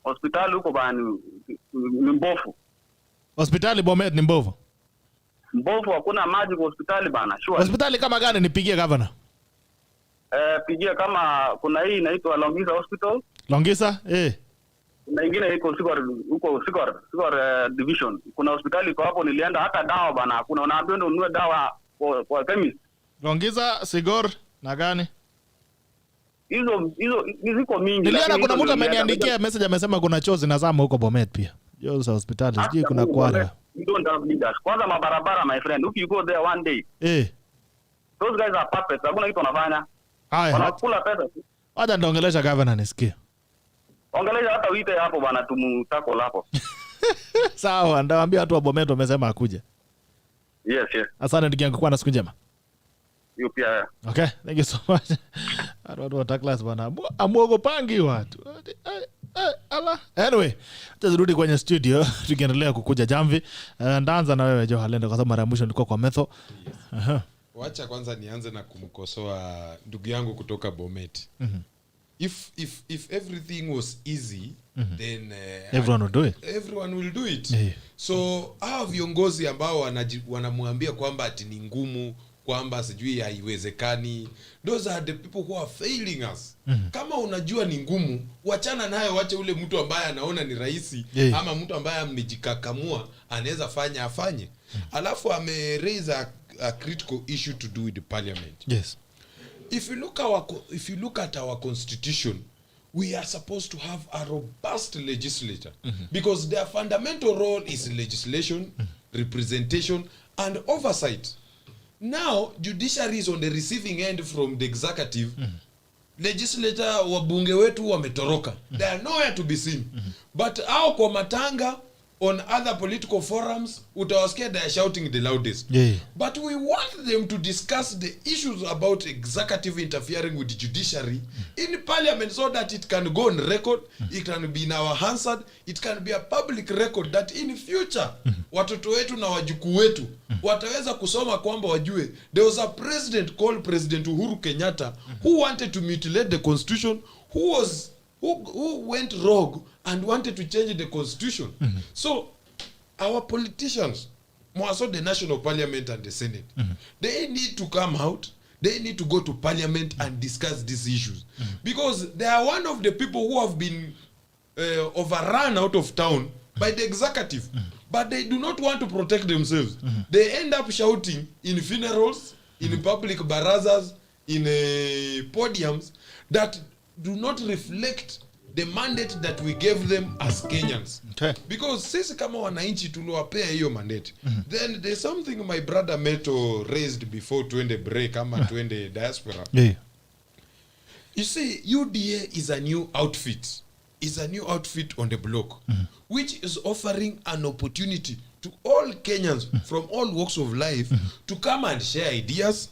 Hospitali huko bwana ni mbovu. Hospitali Bomet ni mbovu. Mbovu, hakuna maji kwa hospitali bwana. Sure. Hospitali kama gani nipigie governor? Pigia kama kuna hii inaitwa Longisa Hospital. Longisa? Na ingine iko Sigor division. Kuna hospitali iko hapo nilienda hata dawa bana. Kuna unaambiwa ndio ununue dawa kwa chemist. Longisa, Sigor na gani? Hizo ziko mingi. Niliona kuna mtu ameniandikia message amesema kuna choo zinazama huko Bomet pia. Hiyo hospitali sijui kuna kwara. You don't have leaders. Kwanza mabarabara my friend. If you go there one day. Those guys are puppets. Hakuna kitu wanafanya. Wanakula pesa. Wacha ndongelesha governor nisikie. Ongelesha hata uite hapo bwana tumutako lapo. Sawa, ndawaambia watu wa Bomet wamesema akuje. Yes. Asante ndugu yangu, kwa na siku njema. You pia. Okay, thank you so much. Watu wa class bwana. Amuogopangi watu. Ala. Anyway, tazirudi kwenye studio tukiendelea kukuja jamvi. Ndaanza na wewe KHALENDE kwa sababu mara ya mwisho nilikuwa kwa METHO. Yes. Wacha kwanza nianze na kumkosoa ndugu yangu kutoka Bomet. If everything was easy, then everyone will do it. Everyone will do it. Yeah. So hao viongozi ambao wanamwambia kwamba ati ni ngumu, kwamba sijui haiwezekani, those are the people who are failing us. Kama unajua ni ngumu, wachana nayo, wache ule mtu ambaye anaona ni rahisi, ama mtu ambaye amejikakamua anaweza afanye. Alafu raise a critical issue to do with the parliament. Yes. If you look at our constitution, we are supposed to have a robust legislature, because their fundamental role is legislation, representation, and oversight. Now, judiciary is on the receiving end from the executive. Legislature, wabunge wetu wametoroka. They are nowhere to be seen. But au kwa matanga, on other political forums, utawasikia they are shouting the loudest. But we want them to discuss the issues about executive interfering with the judiciary in parliament, so that it can go on record, it can be in our Hansard, it can be a public record, that in future, watoto wetu na wajukuu wetu wataweza kusoma kwamba wajue there was a president called President Uhuru Kenyatta who wanted to mutilate the constitution, who went rogue and wanted to change the constitution. So our politicians, more so the national parliament and the senate, they need to come out, they need to go to parliament and discuss these issues, because they are one of the people who have been overrun out of town by the executive, but they do not want to protect themselves. They end up shouting in funerals, in public barazas, in podiums that do not reflect the mandate that we gave them as Kenyans. Okay. Because sisi kama wananchi tuliwapea hiyo mandate. Then there's something my brother METHO raised before tuende break ama tuende diaspora. You see, UDA is a new outfit. Is a new outfit on the block, which is offering an opportunity to all Kenyans from all walks of life to come and share ideas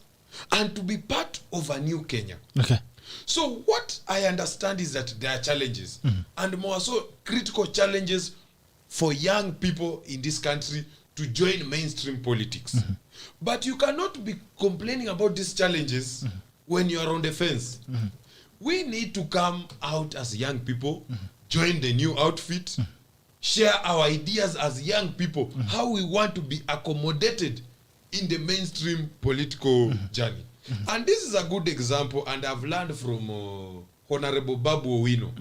and to be part of a new Kenya. Okay. So what I understand is that there are challenges, and more so critical challenges for young people in this country to join mainstream politics. But you cannot be complaining about these challenges when you are on the fence. We need to come out as young people, join the new outfit, share our ideas as young people, how we want to be accommodated in the mainstream political journey. And this is a good example, and I've learned from Honorable Babu Owino,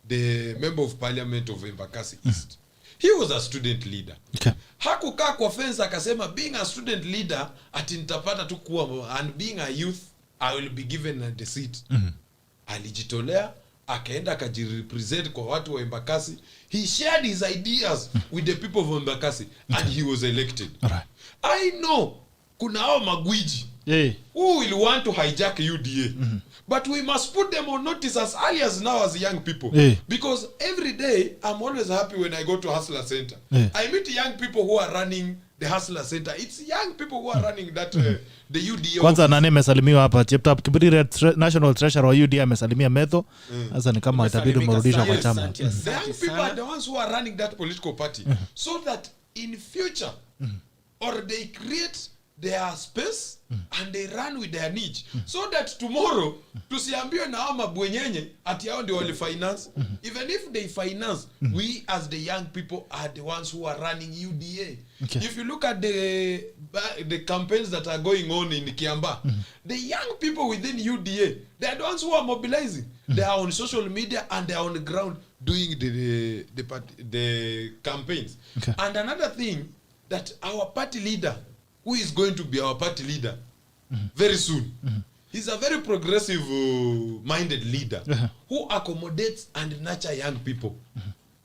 the member of parliament of Embakasi East. He was a student leader. Okay. Hakukaa kwa fence akasema being a student leader ati nitapata tu kuwa, and being a youth I will be given the seat. Alijitolea, akaenda akajirepresent kwa watu wa Embakasi. He shared his ideas with the people of Embakasi, and he was elected. Right. I know kuna hao magwiji who will want to hijack UDA, but we must put them on notice as early as now as young people, because every day I'm always happy when I go to Hustler Center. I meet young people who are running the Hustler Center. It's young people who are running that the UDA. Kwanza nani amesalimiwa hapa? Cheptap Kibirire National Treasurer wa UDA amesalimia METHO. Sasa ni kama itabidi umrudisha kwa chama. The young people are the ones who are running that political party, so that in future or they create their space and they run with their niche, so that tomorrow tusiambiwe na hao mabwenyenye ati hao ndio wali finance. Even if they finance, we as the young people are the ones who are running UDA. Okay. If you look at the campaigns that are going on in Kiamba, the young people within UDA, they are the ones who are mobilizing. They are on social media and they are on the ground doing the campaigns. Okay. And another thing, that our party leader, who is going to be our party leader very soon, he's a very progressive minded leader who accommodates and nurture young people.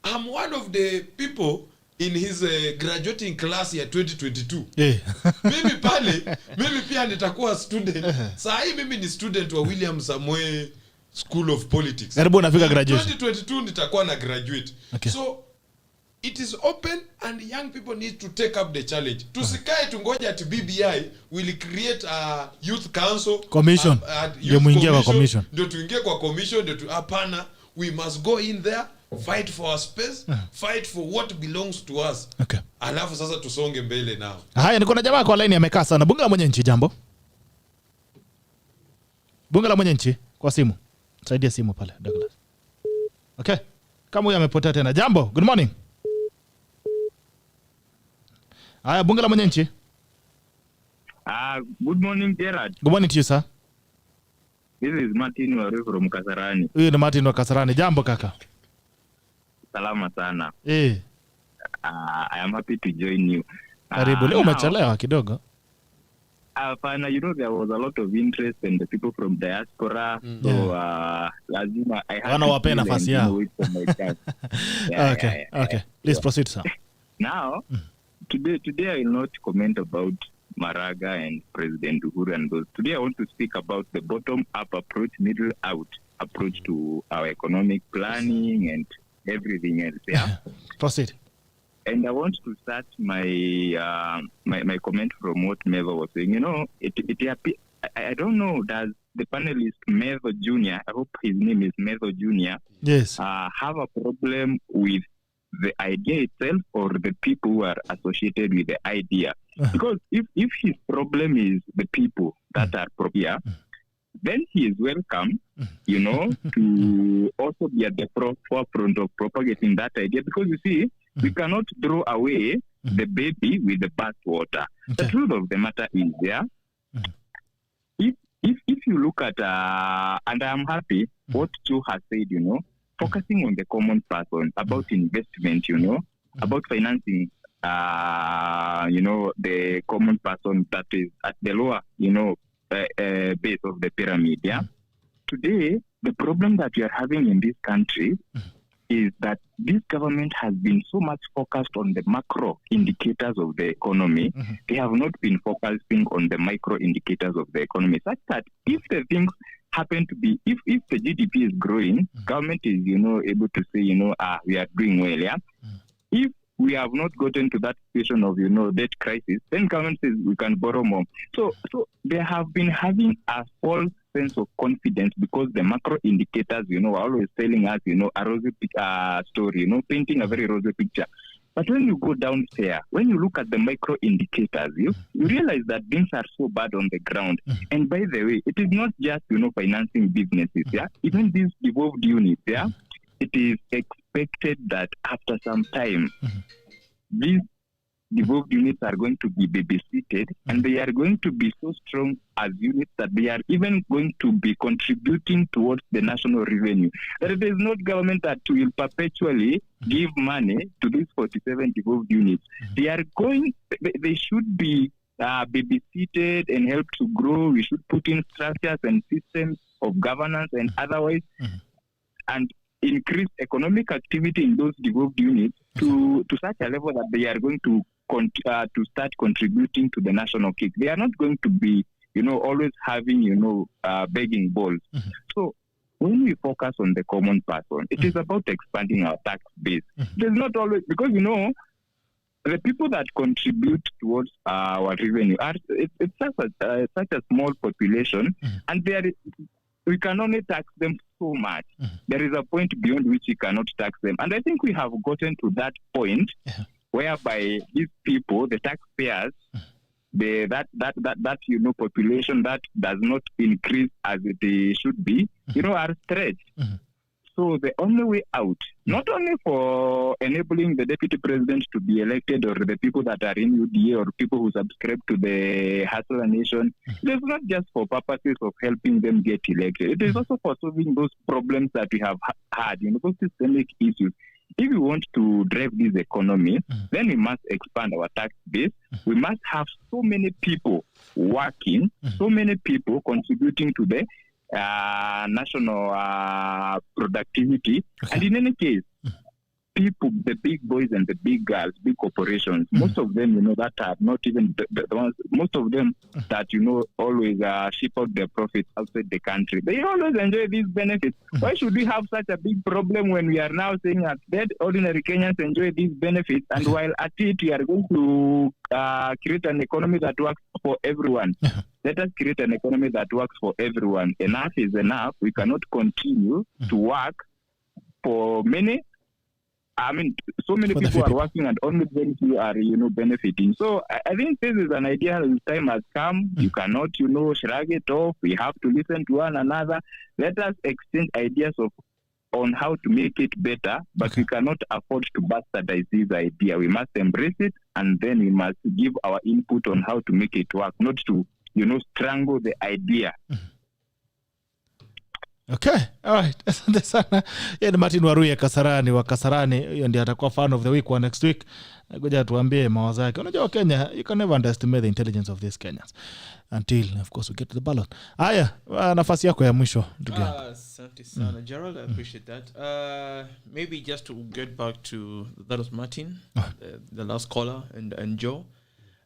I'm one of the people in his graduating class year 2022. Mimi pia nitakuwa student. Saa hii mimi ni student wa William Samoei school of politics. Karibu nafika graduation. 2022 nitakuwa na graduate. Okay. So it is open and young people need to take up the challenge. Tusikae tungoja at BBI will create a youth council commission. Ndio muingie kwa commission. Ndio tuingie kwa commission ndio hapana. We must go in there, fight for our space, fight for what belongs to us. Okay. Alafu sasa tusonge mbele nao. Haya, niko na jamaa kwa line amekaa sana. Bunge la mwenye nchi, jambo. Bunge la mwenye nchi kwa simu. Saidia simu pale Douglas. Okay. Kama huyu amepotea tena. Jambo. Good morning. Haya, bunge la mwenye nchi. Good morning, Gerard. Good morning to you, sir. This is Martin Waru from Kasarani. Huyu ni Martin wa Kasarani. Jambo kaka. Salama sana. I am happy to join you. Karibu. Leo umechelewa kidogo. You know, there was a lot of interest in the people from Diaspora. So, lazima I had to wapea nafasi yao. Okay. Please proceed, sir. Now, today I will not comment about Maraga and President Uhuru and those. Today I want to speak about the bottom-up approach, middle-out approach to our economic planning and everything else. Yeah. Proceed. And I want to start my my comment from what METHO was saying. You know, I don't know, does the panelist METHO Jr., I hope his name is METHO Jr., yes, have a problem with the idea itself or the people who are associated with the idea? Because if his problem is the people that are here, then he is welcome, you know, to also be at the forefront of propagating that idea. Because you see, we cannot throw away the baby with the bathwater. The truth of the matter is, if you look at, and I'm happy what Chu has said, you know, focusing on the common person, about investment, you know, about financing, you know, the common person that is at the lower, you know, base of the pyramid, yeah? Today, the problem that we are having in this country is that this government has been so much focused on the macro indicators of the economy. They have not been focusing on the micro indicators of the economy, such that if the things happen to be, if the GDP is growing, government is, you know, able to say, you know, we are doing well, yeah? If we have not gotten to that situation of, you know, debt crisis, then government says we can borrow more. So they have been having a false sense of confidence because the macro indicators, you know, are always telling us, you know, a rosy story, you know, painting a very rosy picture. But when you go downstairs, when you look at the micro indicators, you realize that things are so bad on the ground. And by the way, it is not just, you know, financing businesses, yeah? Even these devolved units, yeah? It is expected that after some time, these devolved units are going to be babysitted, and they are going to be so strong as units that they are even going to be contributing towards the national revenue. That it is not government that will perpetually give money to these 47 devolved units. They are going, they should be babysitted and help to grow. We should put in structures and systems of governance and otherwise, and increase economic activity in those devolved units to such a level that they are going to start contributing to the national cake. They are not going to be, you know, always having, you know, begging balls. So when we focus on the common person, it is about expanding our tax base. It is not always, because, you know, the people that contribute towards our revenue are it's such a small population, and we can only tax them so much. There is a point beyond which we cannot tax them. And I think we have gotten to that point whereby these people, the taxpayers, that you know, population that does not increase as it should be, you know, are stretched. So the only way out, not only for enabling the deputy president to be elected or the people that are in UDA or people who subscribe to the Hustler Nation, it is not just for purposes of helping them get elected. It is also for solving those problems that we have had, you know, those systemic issues. If we want to drive this economy, then we must expand our tax base. We must have so many people working, so many people contributing to the national productivity. And in any case, people, the big boys and the big girls, big corporations, most of them, that are not even the ones, most of them that, always ship out their profits outside the country. They always enjoy these benefits. Why should we have such a big problem when we are now saying that ordinary Kenyans enjoy these benefits, and while at it, we are going to create an economy that works for everyone? Let us create an economy that works for everyone. Enough is enough. We cannot continue to work for many. I mean, so many people are working and only very few are, benefiting. So I think this is an ideal time has come. You cannot, shrug it off. We have to listen to one another. Let us exchange ideas on how to make it better, but we cannot afford to bastardize this idea. We must embrace it, and then we must give our input on how to make it work, not to, strangle the idea. Okay, all right. Asante sana. Ni Martin Waruya Kasarani wa Kasarani. Hiyo ndiye atakuwa fan of the week wa next week. Ngoja tuambie mawazo yake. Unajua Kenya, you can never underestimate the intelligence of these Kenyans until of course we get to the ballot. Haya, nafasi yako ya mwisho ndugu yangu. Asante sana Gerald, I appreciate that. Maybe just to get back to that was Martin, the last caller and Joe.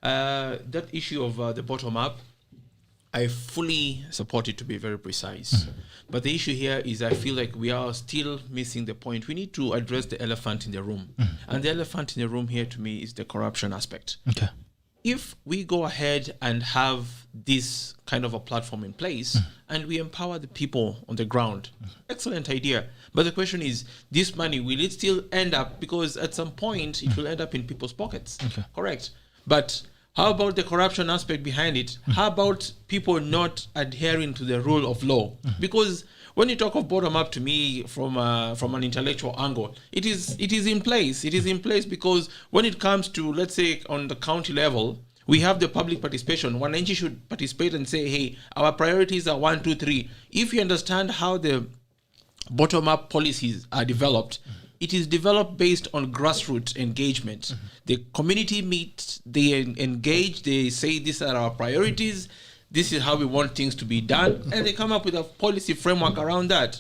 That issue of the bottom up, I fully support it, to be very precise. But the issue here is I feel like we are still missing the point. We need to address the elephant in the room. And the elephant in the room here to me is the corruption aspect. Okay. If we go ahead and have this kind of a platform in place and we empower the people on the ground, excellent idea. But the question is, this money, will it still end up, because at some point it will end up in people's pockets. Okay. Correct. But how about the corruption aspect behind it? How about people not adhering to the rule of law? Because when you talk of bottom up, to me, from an intellectual angle, it is in place. It is in place because when it comes to, let's say, on the county level, we have the public participation. Wananchi should participate and say, hey, our priorities are 1, 2, 3. If you understand how the bottom up policies are developed, it is developed based on grassroots engagement. The community meets, they engage, they say these are our priorities, this is how we want things to be done, and they come up with a policy framework around that.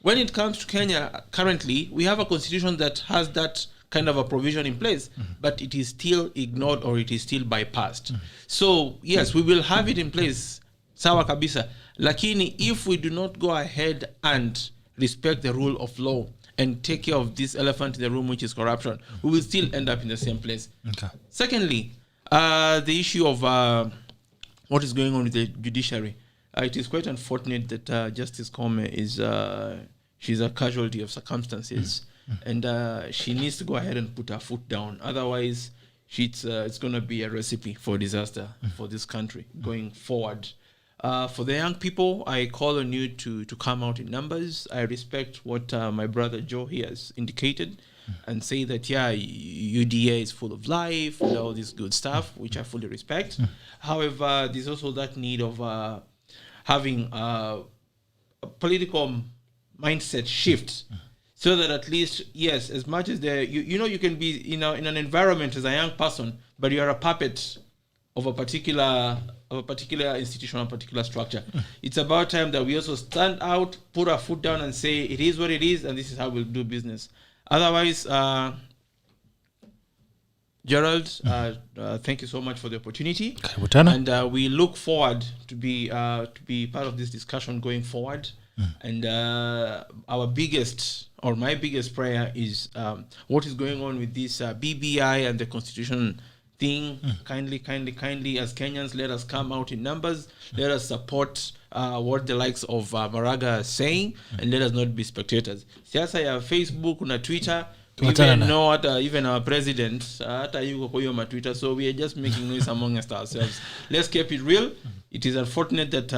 When it comes to Kenya, currently, we have a constitution that has that kind of a provision in place, but it is still ignored or it is still bypassed. So, yes, we will have it in place, sawa kabisa. Lakini, if we do not go ahead and respect the rule of law, and take care of this elephant in the room, which is corruption, we will still end up in the same place. Okay. Secondly, the issue of what is going on with the judiciary. It is quite unfortunate that Justice Kome is she's a casualty of circumstances, and she needs to go ahead and put her foot down. Otherwise, it's going to be a recipe for disaster for this country going forward. For the young people, I call on you to come out in numbers. I respect what my brother Joe here has indicated and say that, yeah, UDA is full of life and all this good stuff, which I fully respect. However, there's also that need of having a political mindset shift so that at least, yes, as much as you can be in an environment as a young person, but you are a puppet of a particular institution, a particular structure. It's about time that we also stand out, put our foot down and say, it is what it is, and this is how we'll do business. Otherwise, Gerald, thank you so much for the opportunity. And we look forward to be part of this discussion going forward. And my biggest prayer is what is going on with this BBI and the Constitution thing. Kindly, as Kenyans, let us come out in numbers. Let us support what the likes of Maraga are saying, and let us not be spectators. Siasa ya Facebook na Twitter, even our president, Twitter, so we are just making noise among ourselves. Let's keep it real. It is unfortunate that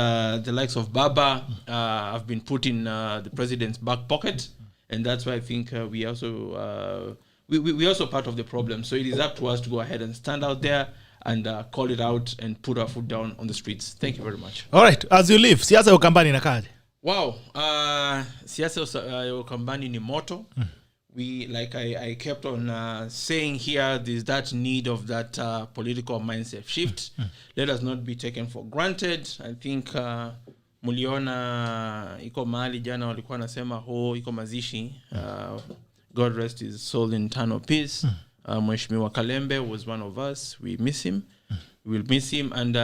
the likes of Baba have been put in the president's back pocket, and that's why I think we also we're also part of the problem. So it is up to us to go ahead and stand out there and call it out and put our foot down on the streets. Thank you very much. All right, as you leave, siasa ya Ukambani inakaje? Wow, siasa ya Ukambani ni moto. We, like I kept on saying here, there's that need of that political mindset shift. Let us not be taken for granted. I think muliona iko mahali jana walikuwa nasema iko mazishi God rest his soul in eternal peace. Mheshimiwa KHALENDE was one of us. We miss him. We'll miss him. And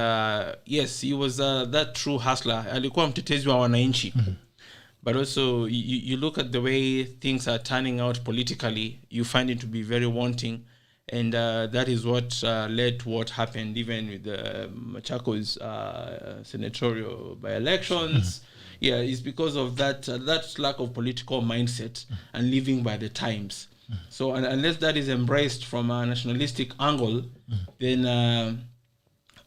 yes, he was that true hustler. Alikuwa mtetezi wa wananchi. But also, you look at the way things are turning out politically, you find it to be very wanting. And that is what led to what happened even with the Machakos senatorial by-elections. Yeah, it's because of that lack of political mindset and living by the times. So unless that is embraced from a nationalistic angle, then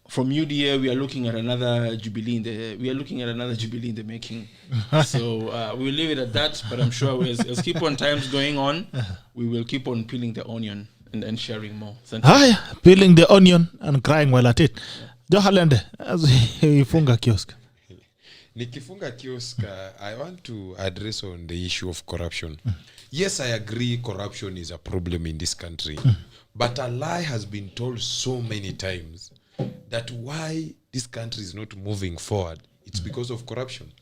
from UDA we are looking at another Jubilee in the making. So we'll leave it at that. But I'm sure as keep on times going on, we will keep on peeling the onion and sharing more. Peeling the onion and crying while at it. KHALENDE, as ifunga kiosk. Nikifunga kiosk, I want to address on the issue of corruption. Yes, I agree corruption is a problem in this country. But a lie has been told so many times that why this country is not moving forward, it's because of corruption.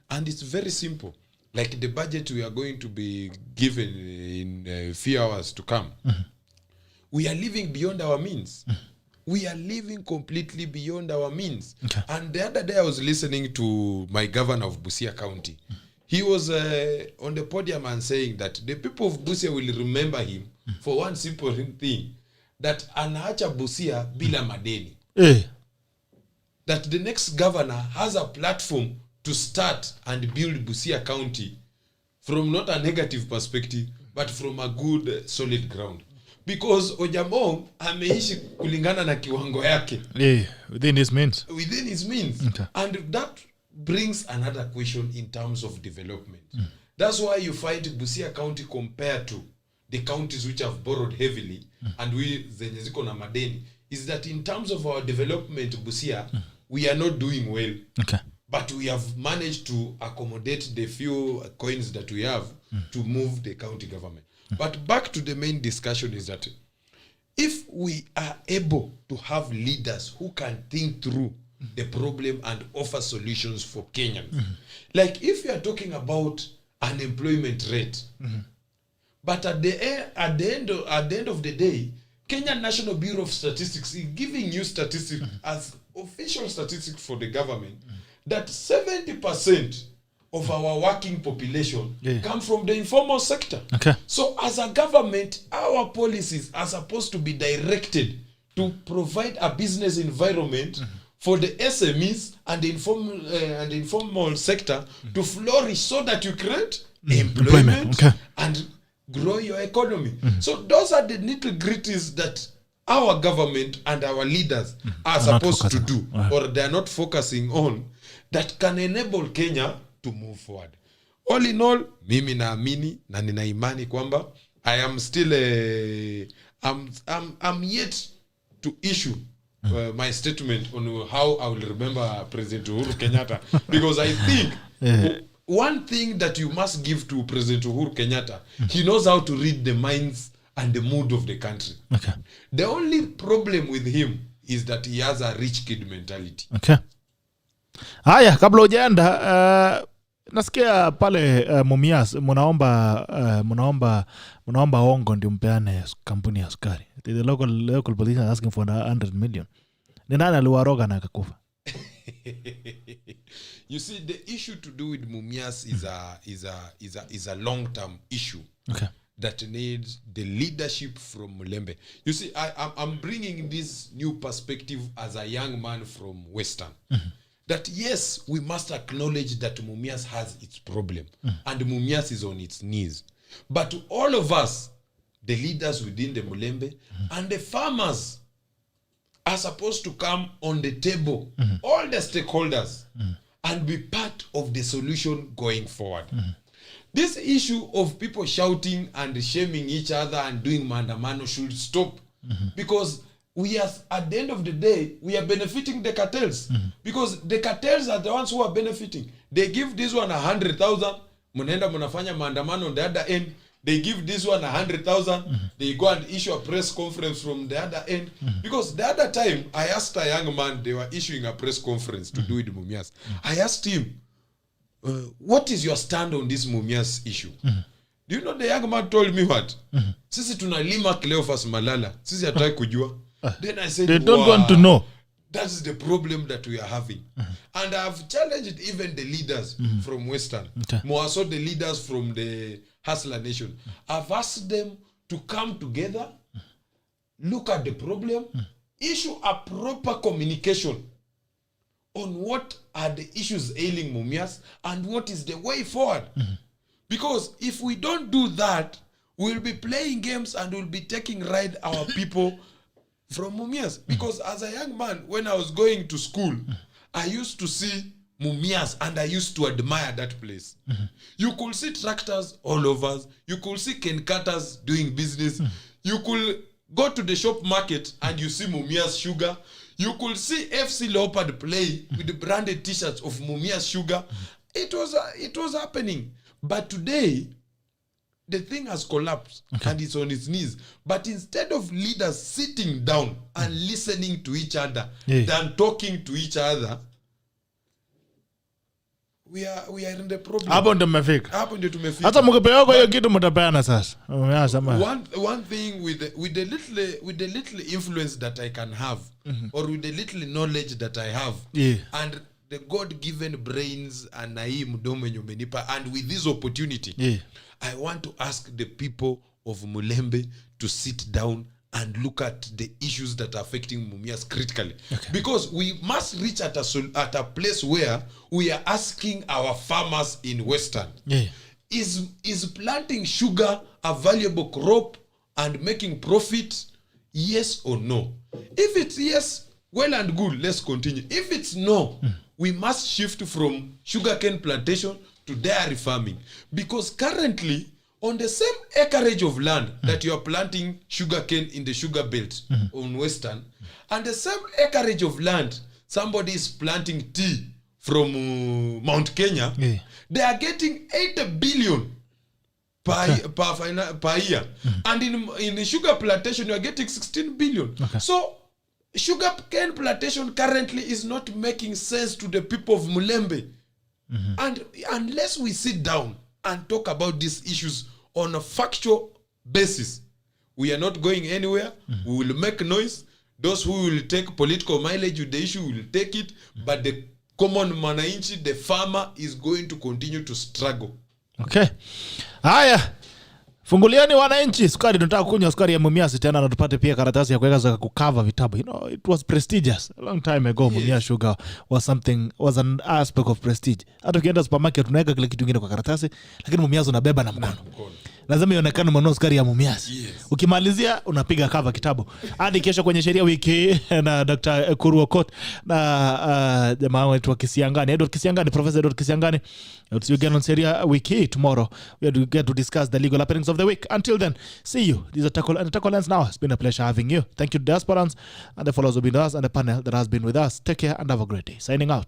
And it's very simple. Like the budget we are going to be given in a few hours to come. We are living beyond our means. We are living completely beyond our means. Okay. And the other day I was listening to my governor of Busia County. He was on the podium and saying that the people of Busia will remember him for one simple thing, that anaacha Busia bila madeni. That the next governor has a platform to start and build Busia County from not a negative perspective, but from a good, solid ground. Because Ojamong ameishi kulingana na kiwango yake. Within his means. Within his means. Okay. And that brings another question in terms of development. That's why you find Busia County compared to the counties which have borrowed heavily and we zenye ziko na madeni, is that in terms of our development Busia, we are not doing well. Okay. But we have managed to accommodate the few coins that we have to move the county government. But back to the main discussion is that if we are able to have leaders who can think through the problem and offer solutions for Kenyans, like if you are talking about unemployment rate, but at the end of the day, Kenya National Bureau of Statistics is giving you statistics as official statistics for the government that 70% of our working population come from the informal sector. Okay. So as a government, our policies are supposed to be directed to provide a business environment for the SMEs and the informal sector to flourish so that you create employment and grow your economy. So those are the nitty-gritties that our government and our leaders are supposed to do, or they are not focusing on, that can enable Kenya to move forward. All in all, mimi naamini na nina imani kwamba I am still I'm yet to issue my statement on how I will remember President Uhuru Kenyatta, because I think one thing that you must give to President Uhuru Kenyatta, he knows how to read the minds and the mood of the country. Okay. The only problem with him is that he has a rich kid mentality. Okay. Haya, kabla hujaenda nasikia pale Mumias mnaomba hongo ndio mpeane kampuni ya sukari. The local politician is asking for 100 million. Ni nani aliwaroga na akakufa? You see, the issue to do with Mumias is a long-term issue. Okay. That needs the leadership from Mulembe. You see, I'm bringing this new perspective as a young man from Western. That yes, we must acknowledge that Mumias has its problem and Mumias is on its knees. But all of us, the leaders within the Mulembe and the farmers, are supposed to come on the table, all the stakeholders, and be part of the solution going forward. This issue of people shouting and shaming each other and doing mandamano should stop, because we are, at the end of the day, we are benefiting the cartels, because the cartels are the ones who are benefiting. They give this one 100,000, munenda munafanya mandamano on the other end. They give this one 100,000. They go and issue a press conference from the other end. Because the other time, I asked a young man, they were issuing a press conference to do with Mumias. I asked him, what is your stand on this Mumias issue? Do you know the young man told me what? Sisi tunalima Cleophas Malala. Sisi hataki kujua. Then I said, they don't want to know. That's the problem that we are having. And I've challenged even the leaders from Western. More so the leaders from the Hustler Nation. I've asked them to come together, look at the problem, issue a proper communication on what are the issues ailing Mumias and what is the way forward. Because if we don't do that, we'll be playing games and we'll be taking ride our people from Mumias. Because as a young man, when I was going to school, I used to see Mumias and I used to admire that place. You could see tractors all over. You could see Ken Carters doing business. You could go to the shop market and you see Mumias Sugar. You could see FC Leopard play with the branded t-shirts of Mumias Sugar. It was happening. But today, the thing has collapsed and it's on its knees. But instead of leaders sitting down and listening to each other than talking to each other, we are in the problem. Hapo ndo mmefika. Hata mkipewa hiyo kitu mtapeana sasa. One thing with the little influence that I can have or with the little knowledge that I have and the God-given brains and naii mdomo nyumenipa and with this opportunity I want to ask the people of Mulembe to sit down and look at the issues that are affecting Mumias critically. Because we must reach at a place where we are asking our farmers in Western, is planting sugar a valuable crop and making profit, yes or no? If it's yes, well and good, let's continue. If it's no, we must shift from sugarcane plantation to dairy farming. Because currently, on the same acreage of land that you are planting sugarcane in the sugar belt on Western, and the same acreage of land somebody is planting tea from Mount Kenya, they are getting 80 billion per year. And in the sugar plantation, you are getting 16 billion. So, sugarcane plantation currently is not making sense to the people of Mulembe. And unless we sit down and talk about these issues on a factual basis, we are not going anywhere. We will make noise. Those who will take political mileage with the issue will take it, but the common mwananchi, the farmer, is going to continue to struggle. Okay. Haya. Fungulieni wananchi sukari, tunataka kunywa sukari ya Mumias tena na tupate pia karatasi ya kuweka za kukava vitabu. You know, it was prestigious a long time ago. Mumias Sugar was an aspect of prestige. Hata ukienda supermarket unaweka kile kitu kingine kwa karatasi, lakini Mumias unabeba na mkono. Lazima ionekane umenunua sukari ya Mumias. Ukimalizia unapiga cover kitabu. Hadi kesho kwenye sheria wiki na Dr. Kuru Okot na jamaa wetu wa Kisiangani, Edward Kisiangani, Professor Edward Kisiangani. You get on Seria Wiki tomorrow. We are get to discuss the legal happenings of the week. Until then, see you. These are Taxation now. It's been a pleasure having you. Thank you, Diasporans, and the followers who have been with us, and the panel that has been with us. Take care and have a great day. Signing out.